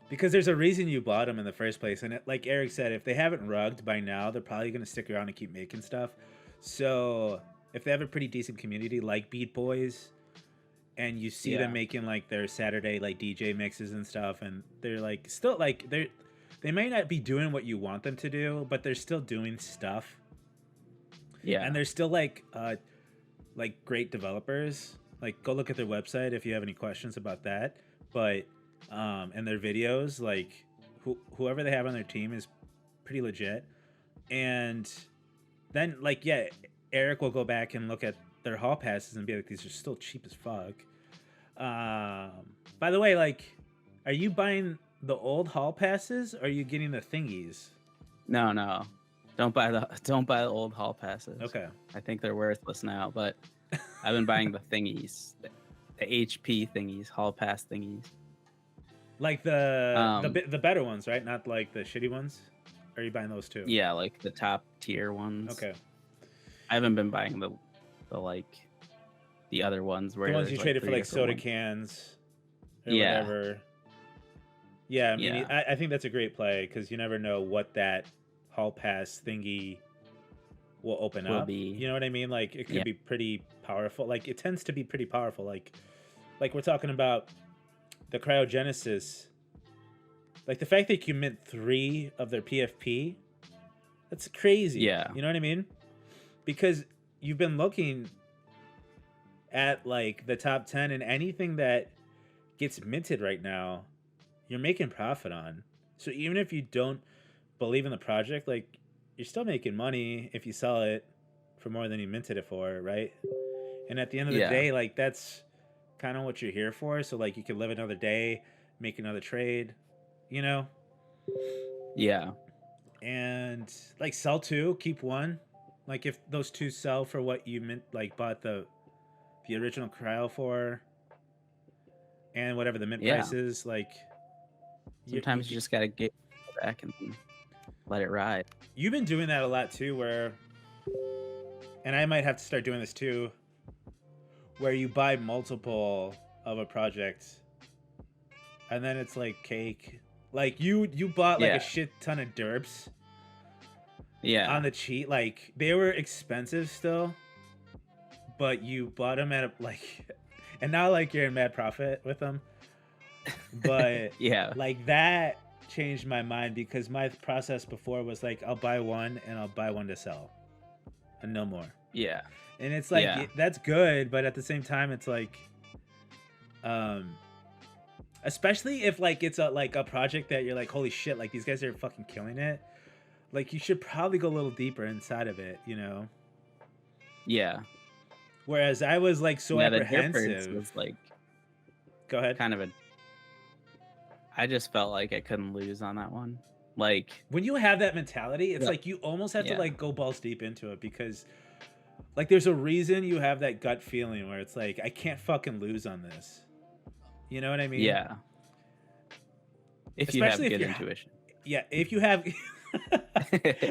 Speaker 2: Because there's a reason you bought them in the first place, and like Eric said, if they haven't rugged by now, they're probably gonna stick around and keep making stuff. So if they have a pretty decent community like Beat Boys, and you see them
Speaker 1: Yeah.
Speaker 2: making like their Saturday like DJ mixes and stuff, and they're like still like they may not be doing what you want them to do, but they're still doing stuff,
Speaker 1: Yeah.
Speaker 2: and they're still like great developers. Like, go look at their website if you have any questions about that. But and their videos, like whoever they have on their team is pretty legit. And then like yeah, Eric will go back and look at their hall passes and be like, these are still cheap as fuck. By the way, like, are you buying the old hall passes? Or are you getting the thingies?
Speaker 1: No. Don't buy the old hall passes.
Speaker 2: Okay.
Speaker 1: I think they're worthless now, but I've been buying the thingies, the HP thingies, hall pass thingies.
Speaker 2: Like the better ones, right? Not like the shitty ones. Or are you buying those too?
Speaker 1: Yeah, like the top tier ones.
Speaker 2: Okay.
Speaker 1: I haven't been buying the like the other ones where
Speaker 2: The ones you
Speaker 1: there's,
Speaker 2: traded for
Speaker 1: 3
Speaker 2: like
Speaker 1: different
Speaker 2: soda
Speaker 1: ones.
Speaker 2: cans or
Speaker 1: Yeah.
Speaker 2: whatever. Yeah, I mean,
Speaker 1: Yeah.
Speaker 2: I think that's a great play because you never know what that hall pass thingy will open
Speaker 1: Will
Speaker 2: up.
Speaker 1: be.
Speaker 2: You know what I mean? Like it could
Speaker 1: Yeah.
Speaker 2: be pretty powerful. Like it tends to be pretty powerful. Like we're talking about the cryogenesis. Like the fact that you can mint 3 of their PFP, that's crazy.
Speaker 1: Yeah.
Speaker 2: You know what I mean? Because you've been looking at like the top 10 and anything that gets minted right now, you're making profit on. So even if you don't believe in the project, like you're still making money if you sell it for more than you minted it for, right? And at the end of the
Speaker 1: Yeah.
Speaker 2: day, like that's kind of what you're here for. So like you can live another day, make another trade, you know?
Speaker 1: Yeah.
Speaker 2: And like sell 2, keep 1. Like if those 2 sell for what you mint, like bought the original cryo for, and whatever the mint
Speaker 1: Yeah.
Speaker 2: price is, like
Speaker 1: Sometimes you just gotta get back and let it ride.
Speaker 2: you've been doing that a lot too, where, and I might have to start doing this too, where you buy multiple of a project, and then it's like cake. Like you bought like
Speaker 1: Yeah.
Speaker 2: a shit ton of derps
Speaker 1: Yeah.
Speaker 2: on the cheat. Like they were expensive still, but you bought them at a, like, and now like you're in mad profit with them. But
Speaker 1: Yeah.
Speaker 2: like that changed my mind because my process before was like I'll buy 1 and I'll buy 1 to sell and no more.
Speaker 1: Yeah.
Speaker 2: And it's like
Speaker 1: Yeah.
Speaker 2: that's good, but at the same time it's like especially if like it's a like a project that you're like holy shit, like these guys are fucking killing it. Like you should probably go a little deeper inside of it, you know?
Speaker 1: Yeah.
Speaker 2: Whereas I was like so
Speaker 1: Yeah, the difference
Speaker 2: apprehensive.
Speaker 1: was like
Speaker 2: Go ahead.
Speaker 1: kind of I just felt like I couldn't lose on that one. Like,
Speaker 2: When you have that mentality, it's
Speaker 1: Yeah.
Speaker 2: like you almost have to
Speaker 1: Yeah.
Speaker 2: like go balls deep into it because like there's a reason you have that gut feeling where it's like I can't fucking lose on this. You know what I mean?
Speaker 1: yeah. If you have
Speaker 2: Especially if
Speaker 1: good
Speaker 2: you're-
Speaker 1: intuition.
Speaker 2: Yeah, if you have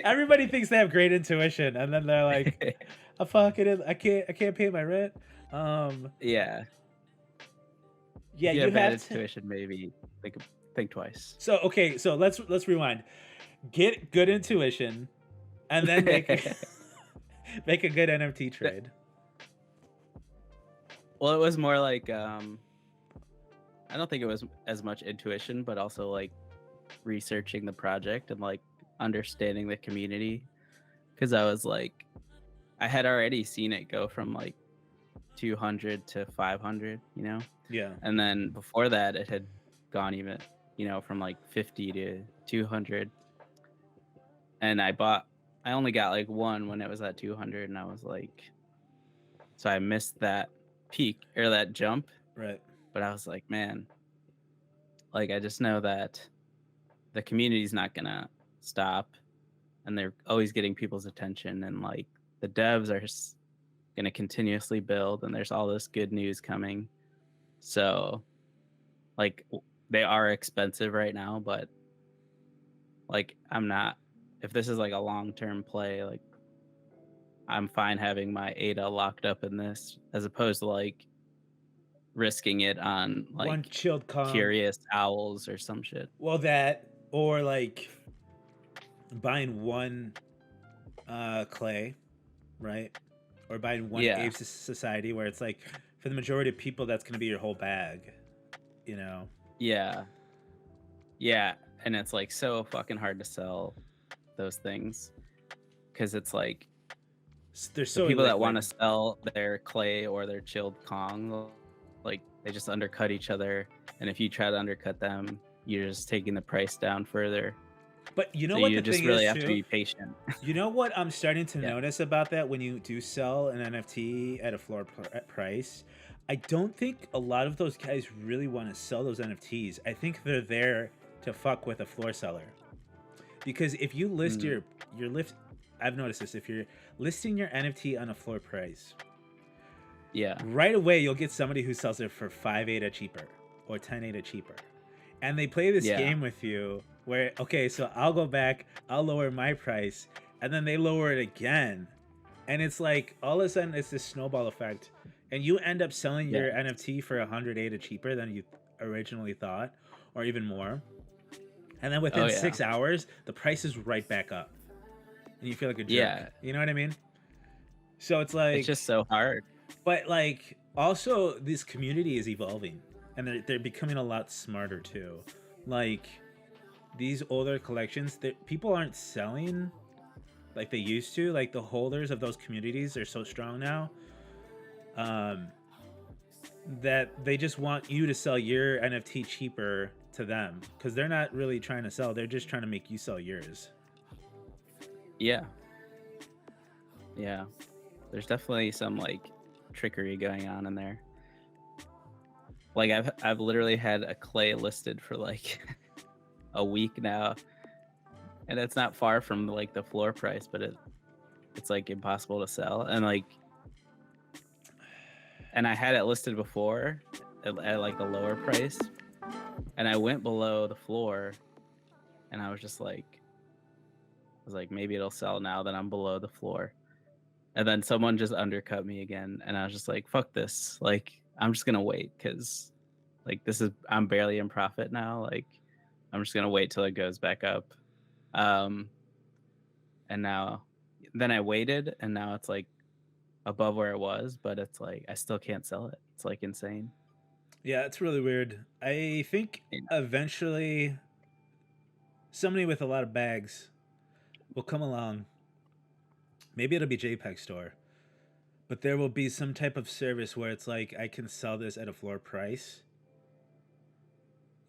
Speaker 2: everybody thinks they have great intuition and then they're like I fucking I can't pay my rent.
Speaker 1: Yeah.
Speaker 2: Yeah,
Speaker 1: If you
Speaker 2: you
Speaker 1: have bad
Speaker 2: have to.
Speaker 1: intuition, maybe think twice.
Speaker 2: So okay, so let's rewind. Get good intuition, and then make make a good NFT trade.
Speaker 1: Well, it was more like I don't think it was as much intuition, but also like researching the project and like understanding the community. Because I was like, I had already seen it go from like 200 to 500, you know?
Speaker 2: Yeah.
Speaker 1: And then before that, it had gone even, from like 50 to 200. And I only got like 1 when it was at 200. And I was like, so I missed that peak or that jump.
Speaker 2: Right.
Speaker 1: But I was like, man, like I just know that the community's not going to stop. And they're always getting people's attention. And like the devs are going to continuously build. And there's all this good news coming. So like they are expensive right now, but like I'm not, if this is like a long-term play, like I'm fine having my ADA locked up in this as opposed to like risking it on like
Speaker 2: One chilled comp.
Speaker 1: Curious Owls or some shit.
Speaker 2: Well, that or like buying 1 clay, right? Or buying 1
Speaker 1: Yeah.
Speaker 2: Ape Society where it's like for the majority of people that's going to be your whole bag, you know?
Speaker 1: Yeah. Yeah. And it's like so fucking hard to sell those things because it's like
Speaker 2: They're
Speaker 1: The
Speaker 2: so
Speaker 1: people that want to
Speaker 2: illiquid.
Speaker 1: sell their clay or their chilled Kong, like they just undercut each other, and if you try to undercut them, you're just taking the price down further.
Speaker 2: But you
Speaker 1: So
Speaker 2: know what
Speaker 1: you
Speaker 2: the
Speaker 1: just
Speaker 2: thing
Speaker 1: really
Speaker 2: is
Speaker 1: have to
Speaker 2: too?
Speaker 1: be patient.
Speaker 2: You know what I'm starting to
Speaker 1: Yeah.
Speaker 2: notice about that when you do sell an NFT at a price? I don't think a lot of those guys really want to sell those NFTs. I think they're there to fuck with a floor seller. Because if you list
Speaker 1: Mm,
Speaker 2: your lift, I've noticed this. If you're listing your NFT on a floor price,
Speaker 1: yeah.
Speaker 2: right away you'll get somebody who sells it for 5 ADA cheaper or 10 ADA cheaper. And they play this
Speaker 1: Yeah.
Speaker 2: game with you where, okay, so I'll go back, I'll lower my price, and then they lower it again. And it's like all of a sudden it's this snowball effect. And you end up selling
Speaker 1: Yeah.
Speaker 2: your NFT for 100 ADA cheaper than you originally thought, or even more. And then
Speaker 1: Oh
Speaker 2: within
Speaker 1: yeah.
Speaker 2: 6 hours, the price is right back up. And you feel like a jerk.
Speaker 1: Yeah.
Speaker 2: You know what I mean? So it's
Speaker 1: It's
Speaker 2: like,
Speaker 1: just so hard.
Speaker 2: but like also this community is evolving and they're becoming a lot smarter too. Like these older collections that people aren't selling like they used to. Like the holders of those communities are so strong now, um, that they just want you to sell your NFT cheaper to them because they're not really trying to sell. They're just trying to make you sell yours.
Speaker 1: Yeah. Yeah. There's definitely some like trickery going on in there. Like I've literally had a clay listed for like a week now, and it's not far from like the floor price, but it's like impossible to sell. And I had it listed before at like a lower price, and I went below the floor, and I was like maybe it'll sell now that I'm below the floor. And then someone just undercut me again, and I was just like, fuck this. Like I'm just gonna wait because like I'm barely in profit now. Like I'm just gonna wait till it goes back up. Um and now then I waited, and now it's like above where it was, but it's like I still can't sell it. It's like insane.
Speaker 2: Yeah, it's really weird. I think
Speaker 1: Yeah.
Speaker 2: eventually somebody with a lot of bags will come along. Maybe it'll be JPEG Store, but there will be some type of service where it's like I can sell this at a floor price,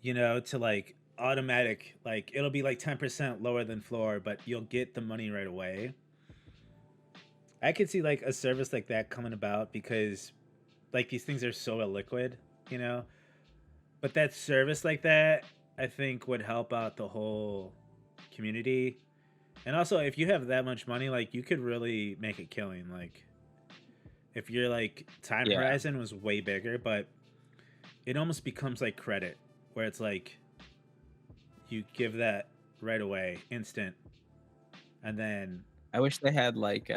Speaker 2: to like automatic, like it'll be like 10% lower than floor, but you'll get the money right away. I could see like a service like that coming about because like these things are so illiquid, you know. But that service like that, I think would help out the whole community. And also, if you have that much money, like you could really make a killing. Like if your like time
Speaker 1: Yeah.
Speaker 2: horizon was way bigger, but it almost becomes like credit, where it's like you give that right away, instant, and then
Speaker 1: I wish they had like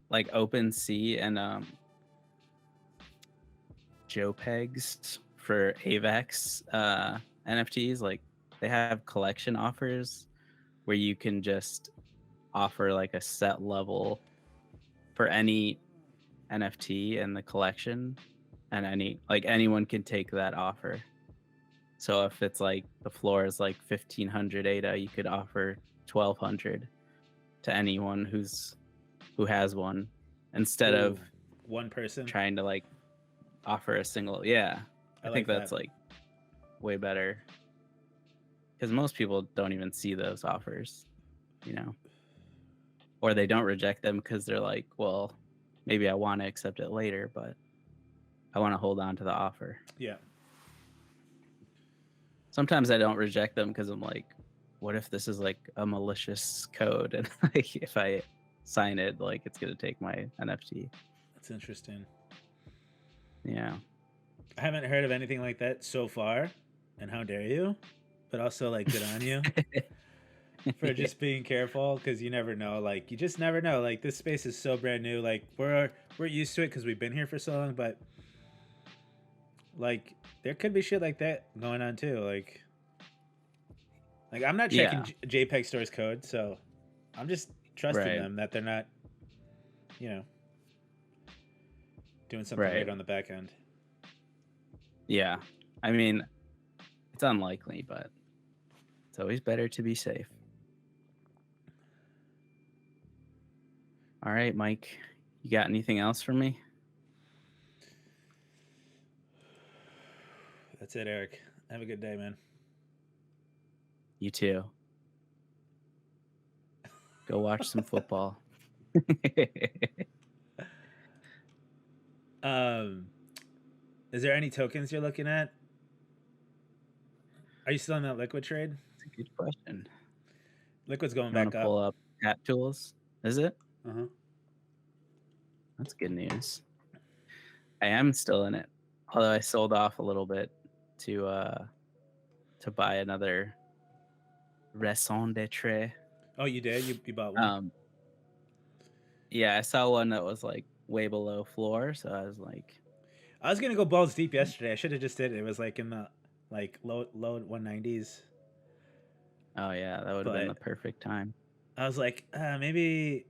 Speaker 1: OpenSea and JPEGs for AVAX NFTs. Like they have collection offers where you can just offer like a set level for any NFT in the collection, and anyone can take that offer. So if it's like the floor is like 1500 ADA, you could offer 1200 to anyone who has one, instead
Speaker 2: ooh,
Speaker 1: of
Speaker 2: one person.
Speaker 1: trying to like offer a single. Yeah,
Speaker 2: I
Speaker 1: I think
Speaker 2: like that.
Speaker 1: that's like way better because most people don't even see those offers, you know, or they don't reject them because they're like, well, maybe I want to accept it later, but I want to hold on to the offer.
Speaker 2: Yeah,
Speaker 1: Sometimes I don't reject them because I'm like, what if this is like a malicious code, and like if I sign it, like it's gonna take my NFT.
Speaker 2: that's interesting.
Speaker 1: Yeah.
Speaker 2: I haven't heard of anything like that so far, and how dare you? But also, like, good on you for
Speaker 1: Yeah.
Speaker 2: just being careful because you never know. Like, you just never know. Like, this space is so brand new. Like, we're used to it because we've been here for so long, but like, there could be shit like that going on too. Like I'm not checking
Speaker 1: Yeah.
Speaker 2: JPEG Store's code, so I'm just trusting
Speaker 1: Right.
Speaker 2: them that they're not, you know, doing something
Speaker 1: Right.
Speaker 2: weird on the back end.
Speaker 1: Yeah. I mean, it's unlikely, but it's always better to be safe. All right, Mike. You got anything else for me?
Speaker 2: That's it, Eric. Have a good day, man.
Speaker 1: You too. Go watch some football.
Speaker 2: Um, is there any tokens you're looking at? Are you still in that liquid trade?
Speaker 1: That's a good question.
Speaker 2: Liquid's going
Speaker 1: You want
Speaker 2: back
Speaker 1: to
Speaker 2: up.
Speaker 1: pull up Cat Tools? Is it?
Speaker 2: Uh-huh.
Speaker 1: That's good news. I am still in it, although I sold off a little bit to buy another raison d'être.
Speaker 2: Oh, you did? You bought one?
Speaker 1: Um, yeah, I saw one that was like way below floor, so I was like,
Speaker 2: I was gonna go balls deep yesterday. I should have just did it. It was like in the like low 190s.
Speaker 1: oh yeah, that would have been the
Speaker 2: But
Speaker 1: perfect time.
Speaker 2: I was like, maybe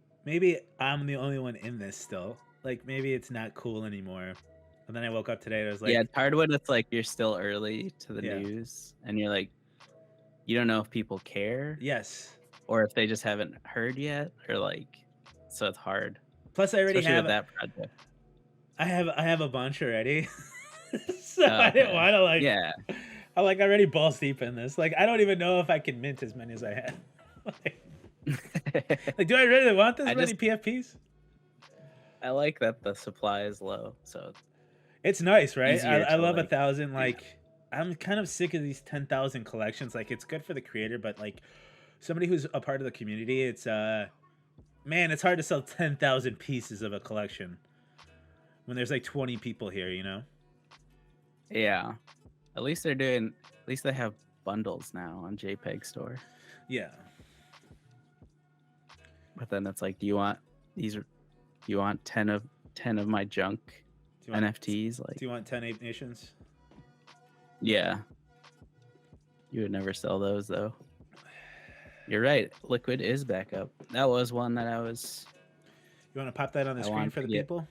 Speaker 2: I'm the only one in this still. Like maybe it's not cool anymore. And then I woke up today and I was
Speaker 1: Yeah,
Speaker 2: like,
Speaker 1: it's hard when it's like you're still early to the
Speaker 2: yeah,
Speaker 1: news and you're like, you don't know if people care
Speaker 2: yes.
Speaker 1: or if they just haven't heard yet, or like, so it's hard,
Speaker 2: Plus I already
Speaker 1: especially with
Speaker 2: have
Speaker 1: that project.
Speaker 2: I have a bunch already. So
Speaker 1: Oh,
Speaker 2: I didn't
Speaker 1: okay.
Speaker 2: want to like
Speaker 1: Yeah.
Speaker 2: I'm like already balls deep in this. Like I don't even know if I can mint as many as I have. Like do I really want this
Speaker 1: I
Speaker 2: many
Speaker 1: just
Speaker 2: PFPs?
Speaker 1: I like that the supply is low, so it's
Speaker 2: It's nice, right?
Speaker 1: easier
Speaker 2: I
Speaker 1: to
Speaker 2: love
Speaker 1: like,
Speaker 2: 1,000.
Speaker 1: yeah.
Speaker 2: Like, I'm kind of sick of these 10,000 collections. Like, it's good for the creator, but like, somebody who's a part of the community, it's man, it's hard to sell 10,000 pieces of a collection when there's like 20 people here. You know?
Speaker 1: Yeah. At least they're doing. At least they have bundles now on JPEG Store.
Speaker 2: Yeah.
Speaker 1: But then it's like, do you want these? Do you want 10 of my junk
Speaker 2: Do you want
Speaker 1: NFTs? Like,
Speaker 2: Do you want 10 Ape Nations?
Speaker 1: yeah, you would never sell those though. You're right. Liquid is back up. That was one that
Speaker 2: You want to pop that on the
Speaker 1: I
Speaker 2: screen
Speaker 1: wanted
Speaker 2: for
Speaker 1: to
Speaker 2: the
Speaker 1: get.
Speaker 2: people?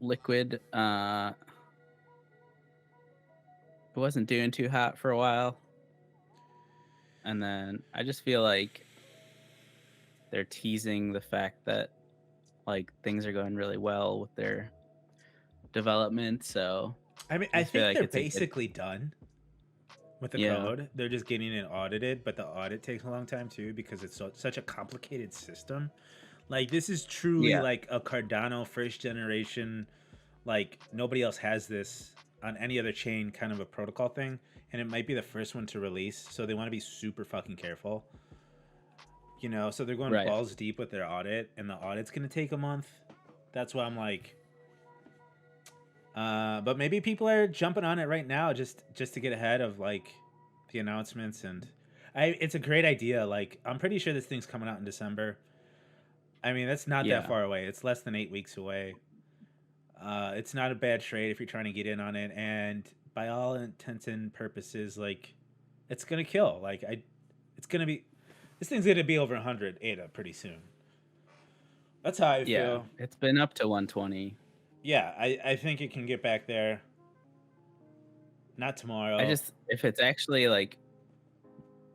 Speaker 1: Liquid. It wasn't doing too hot for a while, and then I just feel like they're teasing the fact that like things are going really well with their development. So
Speaker 2: I mean,
Speaker 1: I
Speaker 2: I
Speaker 1: just feel
Speaker 2: think
Speaker 1: like
Speaker 2: they're
Speaker 1: it's a good.
Speaker 2: basically done with the
Speaker 1: Yeah.
Speaker 2: code. They're just getting it audited, but the audit takes a long time too because it's such a complicated system. Like this is truly
Speaker 1: Yeah.
Speaker 2: like a Cardano first generation, like nobody else has this on any other chain kind of a protocol thing, and it might be the first one to release, so they want to be super fucking careful. You know, so they're going
Speaker 1: Right.
Speaker 2: balls deep with their audit, and the audit's gonna take a month. That's why I'm like, but maybe people are jumping on it right now just to get ahead of like the announcements, and it's a great idea. Like I'm pretty sure this thing's coming out in December. I mean, that's not that
Speaker 1: Yeah.
Speaker 2: far away. It's less than 8 weeks away. It's not a bad trade if you're trying to get in on it, and by all intents and purposes, like it's gonna kill. Like it's gonna be, this thing's gonna be over 100 ADA pretty soon. That's how I
Speaker 1: Yeah.
Speaker 2: feel.
Speaker 1: It's been up to 120.
Speaker 2: Yeah, I think it can get back there. Not tomorrow.
Speaker 1: I just, if it's actually like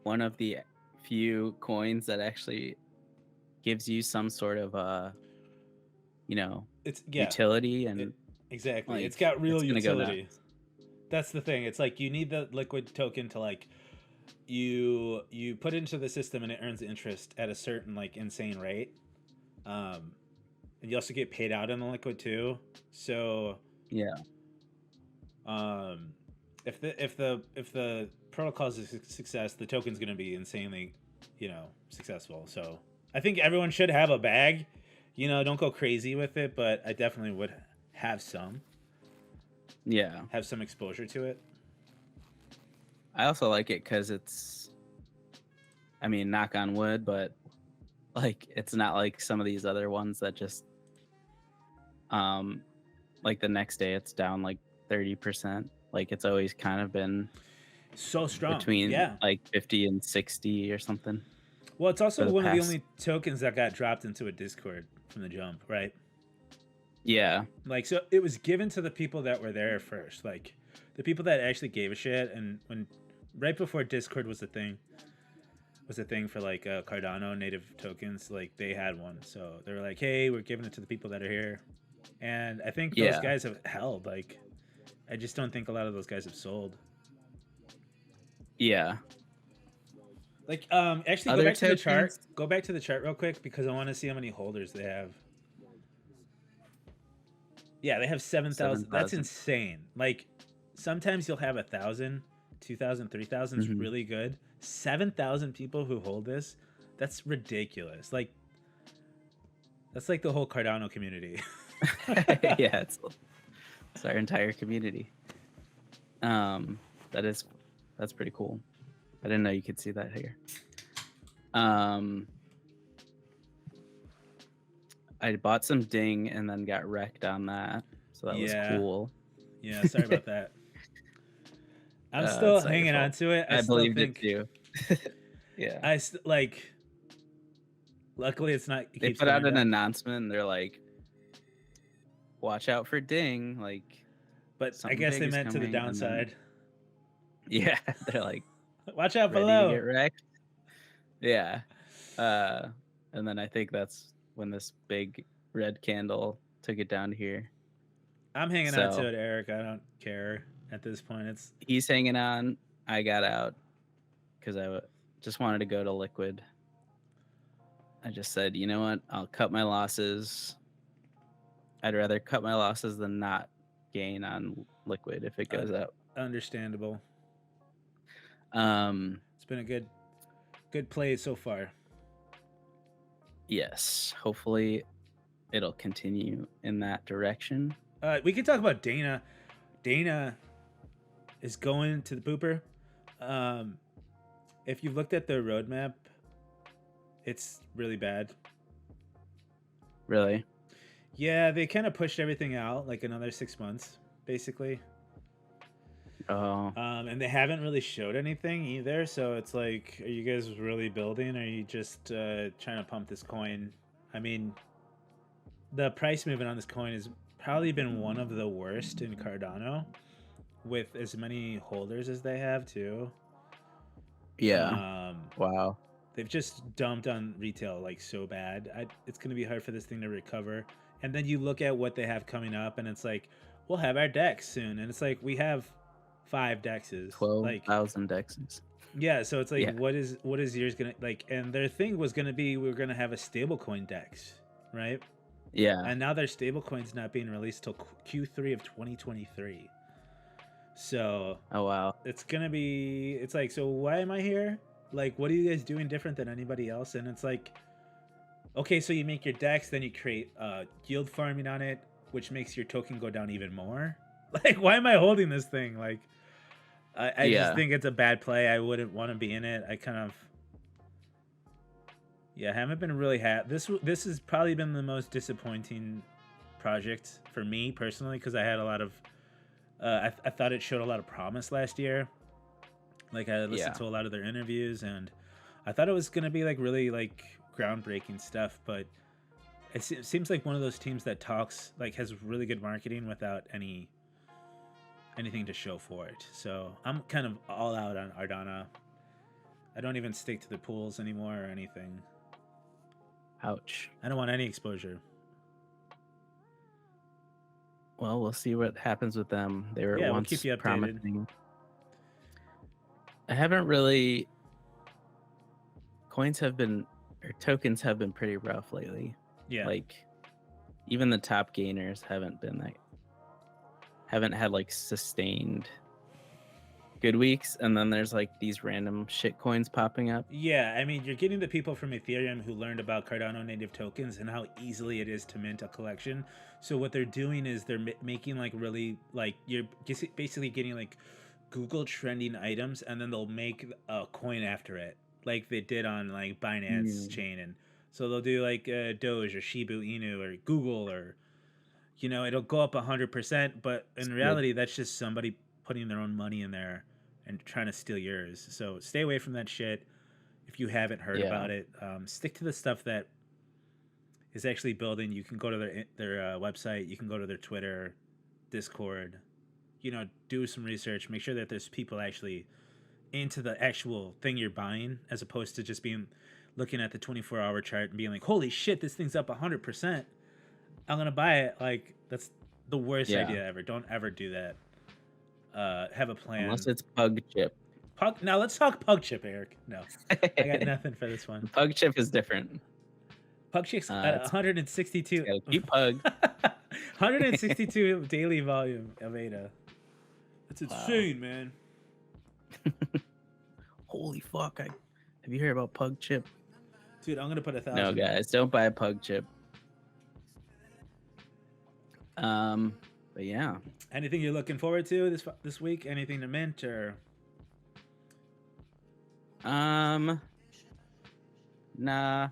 Speaker 1: one of the few coins that actually gives you some sort of
Speaker 2: It's
Speaker 1: utility, and
Speaker 2: exactly.
Speaker 1: like
Speaker 2: It's got real
Speaker 1: it's gonna go
Speaker 2: utility.
Speaker 1: nuts.
Speaker 2: That's the thing. It's like you need the liquid token to like you put it into the system and it earns interest at a certain like insane rate. And you also get paid out in the liquid too. So
Speaker 1: Yeah.
Speaker 2: if the protocol is a success, the token's going to be insanely, successful. So I think everyone should have a bag. Don't go crazy with it, but I definitely would have some
Speaker 1: Yeah.
Speaker 2: exposure to it.
Speaker 1: I also like it because it's, I mean, knock on wood, but like it's not like some of these other ones that just like the next day it's down like 30%. Like it's always kind of been
Speaker 2: So strong.
Speaker 1: between
Speaker 2: Yeah.
Speaker 1: like 50 and 60 or something.
Speaker 2: Well, it's also
Speaker 1: for the
Speaker 2: one of the
Speaker 1: past-
Speaker 2: only tokens that got dropped into a Discord from the jump, right?
Speaker 1: Yeah.
Speaker 2: Like, so it was given to the people that were there first. Like, the people that actually gave a shit, and when right before Discord was a thing for like Cardano native tokens, like they had one, so they were like, hey, we're giving it to the people that are here, and I think those
Speaker 1: Yeah.
Speaker 2: guys have held. Like, I just don't think a lot of those guys have sold.
Speaker 1: Yeah.
Speaker 2: Like, actually, go
Speaker 1: Other
Speaker 2: back to the chart.
Speaker 1: tokens,
Speaker 2: Go back to the chart real quick because I want to see how many holders they have. Yeah, they have 7,000. That's
Speaker 1: 7,000.
Speaker 2: insane. Like, sometimes you'll have 1,000, 2,000, 3,000 is
Speaker 1: Mhm.
Speaker 2: really good. 7,000 people who hold this, that's ridiculous. Like, that's like the whole Cardano community.
Speaker 1: Yeah, it's our entire community. Um, that's pretty cool. I didn't know you could see that here. I bought some Ding and then got wrecked on that, so that was
Speaker 2: Yeah.
Speaker 1: cool.
Speaker 2: Yeah, sorry about that. I'm still
Speaker 1: It's not your
Speaker 2: hanging on
Speaker 1: fault.
Speaker 2: to it. I
Speaker 1: I
Speaker 2: still
Speaker 1: believed it
Speaker 2: think
Speaker 1: too. Yeah.
Speaker 2: like luckily it's not it
Speaker 1: They
Speaker 2: keeps
Speaker 1: put out
Speaker 2: going
Speaker 1: an
Speaker 2: down.
Speaker 1: announcement and they're like, watch out for Ding, like
Speaker 2: But I
Speaker 1: something
Speaker 2: guess
Speaker 1: big
Speaker 2: they
Speaker 1: is
Speaker 2: meant to the
Speaker 1: coming. And then
Speaker 2: downside.
Speaker 1: yeah, they're like
Speaker 2: Watch out
Speaker 1: ready to get
Speaker 2: below.
Speaker 1: wrecked. Yeah. Uh and then I think that's when this big red candle took it down here.
Speaker 2: I'm hanging on to
Speaker 1: So
Speaker 2: it, Eric. I don't care at this point. It's
Speaker 1: he's hanging on. I got out because just wanted to go to liquid. I just said, you know what? I'll cut my losses. I'd rather cut my losses than not gain on liquid if it goes up.
Speaker 2: understandable.
Speaker 1: Um,
Speaker 2: It's been a good play so far.
Speaker 1: yes, hopefully it'll continue in that direction.
Speaker 2: We can talk about Dana. Dana is going to the pooper. If you've looked at their roadmap, it's really bad.
Speaker 1: Really?
Speaker 2: Yeah, they kind of pushed everything out like another 6 months, basically.
Speaker 1: Oh,
Speaker 2: And they haven't really showed anything either. So it's like, are you guys really building? Or are you just trying to pump this coin? I mean, the price movement on this coin has probably been one of the worst in Cardano, with as many holders as they have too.
Speaker 1: yeah. Wow.
Speaker 2: They've just dumped on retail like so bad. It's going to be hard for this thing to recover. And then you look at what they have coming up, and it's like, we'll have our decks soon, and it's like we have 5 dexes. Like,
Speaker 1: 12,000 dexes.
Speaker 2: yeah, so it's like,
Speaker 1: Yeah.
Speaker 2: what is yours gonna like? And their thing was gonna be we are gonna have a stablecoin dex, right?
Speaker 1: Yeah.
Speaker 2: And now their stablecoin's not being released till Q3 of 2023. So
Speaker 1: Oh, wow.
Speaker 2: it's gonna be. It's like, so why am I here? Like, what are you guys doing different than anybody else? And it's like, okay, so you make your dex, then you create yield farming on it, which makes your token go down even more. Like, why am I holding this thing? Like, I just
Speaker 1: Yeah.
Speaker 2: think it's a bad play. I wouldn't want to be in it. I kind of, yeah, haven't been really This has probably been the most disappointing project for me personally, because I had a lot of, I thought it showed a lot of promise last year. Like, I listened
Speaker 1: Yeah.
Speaker 2: to a lot of their interviews, and I thought it was gonna be like really like groundbreaking stuff, but it seems like one of those teams that talks like has really good marketing without anything to show for it. So I'm kind of all out on Ardana. I don't even stick to the pools anymore or anything.
Speaker 1: Ouch.
Speaker 2: I don't want any exposure.
Speaker 1: Well, we'll see what happens with them. They were
Speaker 2: Yeah, we'll keep
Speaker 1: once
Speaker 2: you updated.
Speaker 1: promising. I haven't really. Tokens have been pretty rough lately.
Speaker 2: Yeah.
Speaker 1: Like, even the top gainers haven't had like sustained good weeks, and then there's like these random shit coins popping up.
Speaker 2: Yeah, I mean, you're getting the people from Ethereum who learned about Cardano native tokens and how easily it is to mint a collection. So what they're doing is they're making like really like you're basically getting like Google trending items, and then they'll make a coin after it, like they did on like Binance chain. And so they'll do like Doge or Shiba Inu or Google, or it'll go up 100%. But in reality, that's just somebody putting their own money in there and trying to steal yours. So stay away from that shit. If you haven't heard about it, stick to the stuff that is actually building. You can go to their website. You can go to their Twitter, Discord. do some research, make sure that there's people actually into the actual thing you're buying, as opposed to just being looking at the 24-hour chart and being like, holy shit, this thing's up 100%, I'm gonna buy it. Like, that's the worst
Speaker 1: Yeah.
Speaker 2: idea ever. Don't ever do that. Have a plan.
Speaker 1: Unless it's Pug Chip.
Speaker 2: Now let's talk Pug Chip, Eric. No, I got nothing for this one.
Speaker 1: Pug Chip is different.
Speaker 2: Pug Chip's at 162.
Speaker 1: It's got a cute pug.
Speaker 2: 162 daily volume of ADA. That's insane, man.
Speaker 1: Holy fuck! Have you heard about Pug Chip?
Speaker 2: Dude, I'm gonna put 1,000.
Speaker 1: No, guys, don't buy a Pug Chip. But yeah.
Speaker 2: Anything you're looking forward to this week? Anything to mint or?
Speaker 1: Nah, not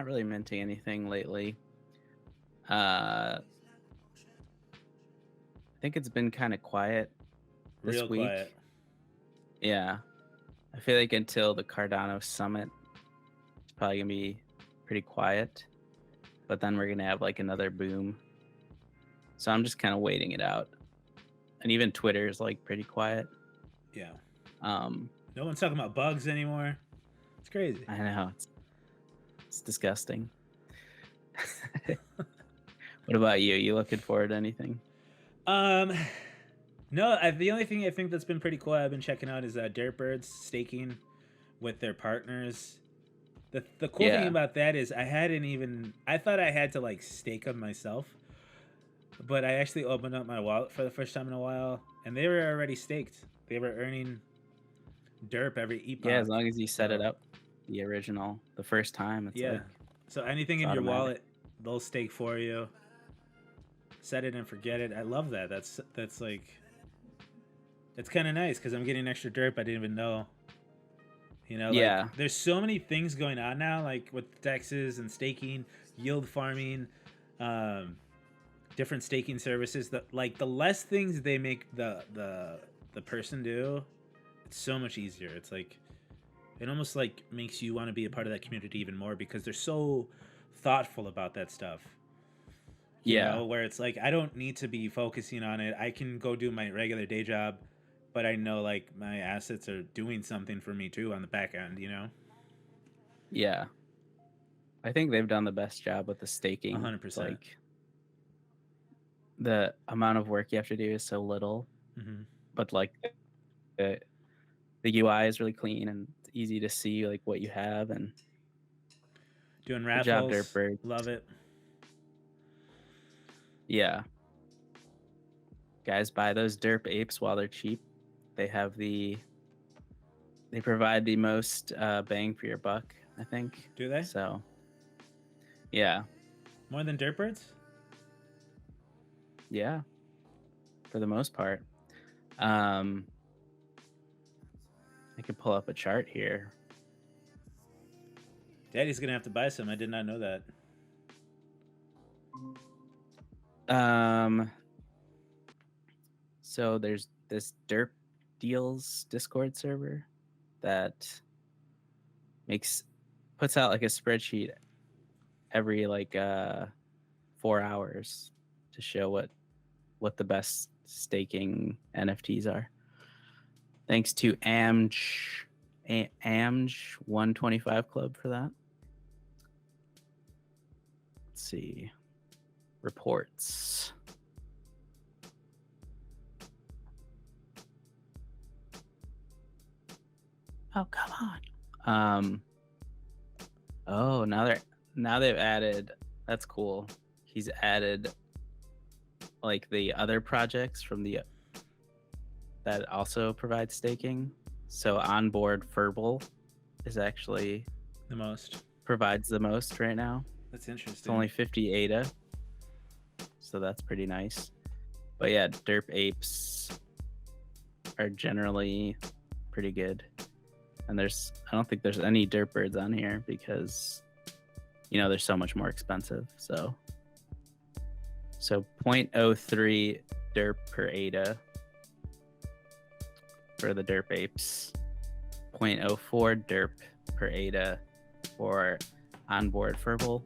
Speaker 1: really minting anything lately. I think it's been kind of quiet this
Speaker 2: Real
Speaker 1: week.
Speaker 2: quiet.
Speaker 1: Yeah, I feel like until the Cardano summit, it's probably gonna be pretty quiet. But then we're gonna have like another boom. So I'm just kind of waiting it out. And even Twitter is like pretty quiet.
Speaker 2: Yeah.
Speaker 1: No
Speaker 2: one's talking about bugs anymore. It's crazy.
Speaker 1: I know, it's disgusting. What about you? You looking forward to anything?
Speaker 2: No, the only thing I think that's been pretty cool I've been checking out is Dirtbirds staking with their partners. The cool thing about that is I thought I had to like stake them myself, but I actually opened up my wallet for the first time in a while, and they were already staked. They were earning derp every epoch.
Speaker 1: Yeah, as long as you set it up the first time. It's like,
Speaker 2: so anything in
Speaker 1: automatic.
Speaker 2: your wallet, they'll stake for you. Set it and forget it. I love that. That's like, it's kind of nice because I'm getting extra derp I didn't even know. Like, there's so many things going on now, like with DEXs and staking, yield farming, different staking services. That like the less things they make the person do, it's so much easier. It's like, it almost like makes you want to be a part of that community even more because they're so thoughtful about that stuff. You know, where it's like, I don't need to be focusing on it. I can go do my regular day job, but I know like my assets are doing something for me too on the back end,
Speaker 1: Yeah. I think they've done the best job with the staking.
Speaker 2: 100%.
Speaker 1: Like, the amount of work you have to do is so little, but like the UI is really clean and it's easy to see like what you have and
Speaker 2: doing raffles.
Speaker 1: Good job, Dirtbird.
Speaker 2: Love it.
Speaker 1: Yeah. Guys, buy those derp apes while they're cheap. They provide the most bang for your buck, I think.
Speaker 2: Do they?
Speaker 1: So, yeah.
Speaker 2: More than Dirtbirds?
Speaker 1: Yeah. For the most part. I could pull up a chart here.
Speaker 2: Daddy's gonna have to buy some. I did not know that.
Speaker 1: So there's this Derp Deals Discord server that puts out like a spreadsheet every like 4 hours to show what the best staking NFTs are. Thanks to AMJ 125 Club for that. Let's see. Reports. Oh, come on. Oh, now they've added, that's cool. He's added like the other projects from that also provide staking. So Onboard Furball is actually provides the most right now.
Speaker 2: That's interesting.
Speaker 1: It's only 50 ADA. So that's pretty nice. But yeah, derp apes are generally pretty good. And I don't think there's any derp birds on here because they're so much more expensive. So 0.03 derp per ADA for the derp apes, 0.04 derp per ADA for Onboard Furball.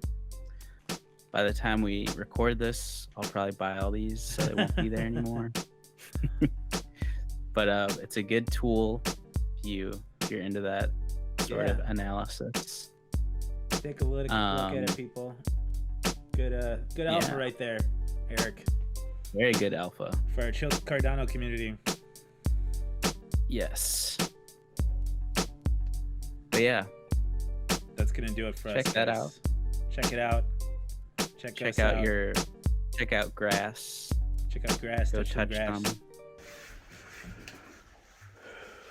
Speaker 1: By the time we record this, I'll probably buy all these so they won't be there anymore. but it's a good tool if you're into that sort of analysis.
Speaker 2: Take a look at it, people. Good alpha right there, Eric.
Speaker 1: Very good alpha
Speaker 2: for our chill Cardano community.
Speaker 1: Yes. But yeah,
Speaker 2: that's gonna do it for us.
Speaker 1: Check that out.
Speaker 2: Check it out.
Speaker 1: Check out Grass.
Speaker 2: Check out Grass.
Speaker 1: Go touch
Speaker 2: Grass.
Speaker 1: them.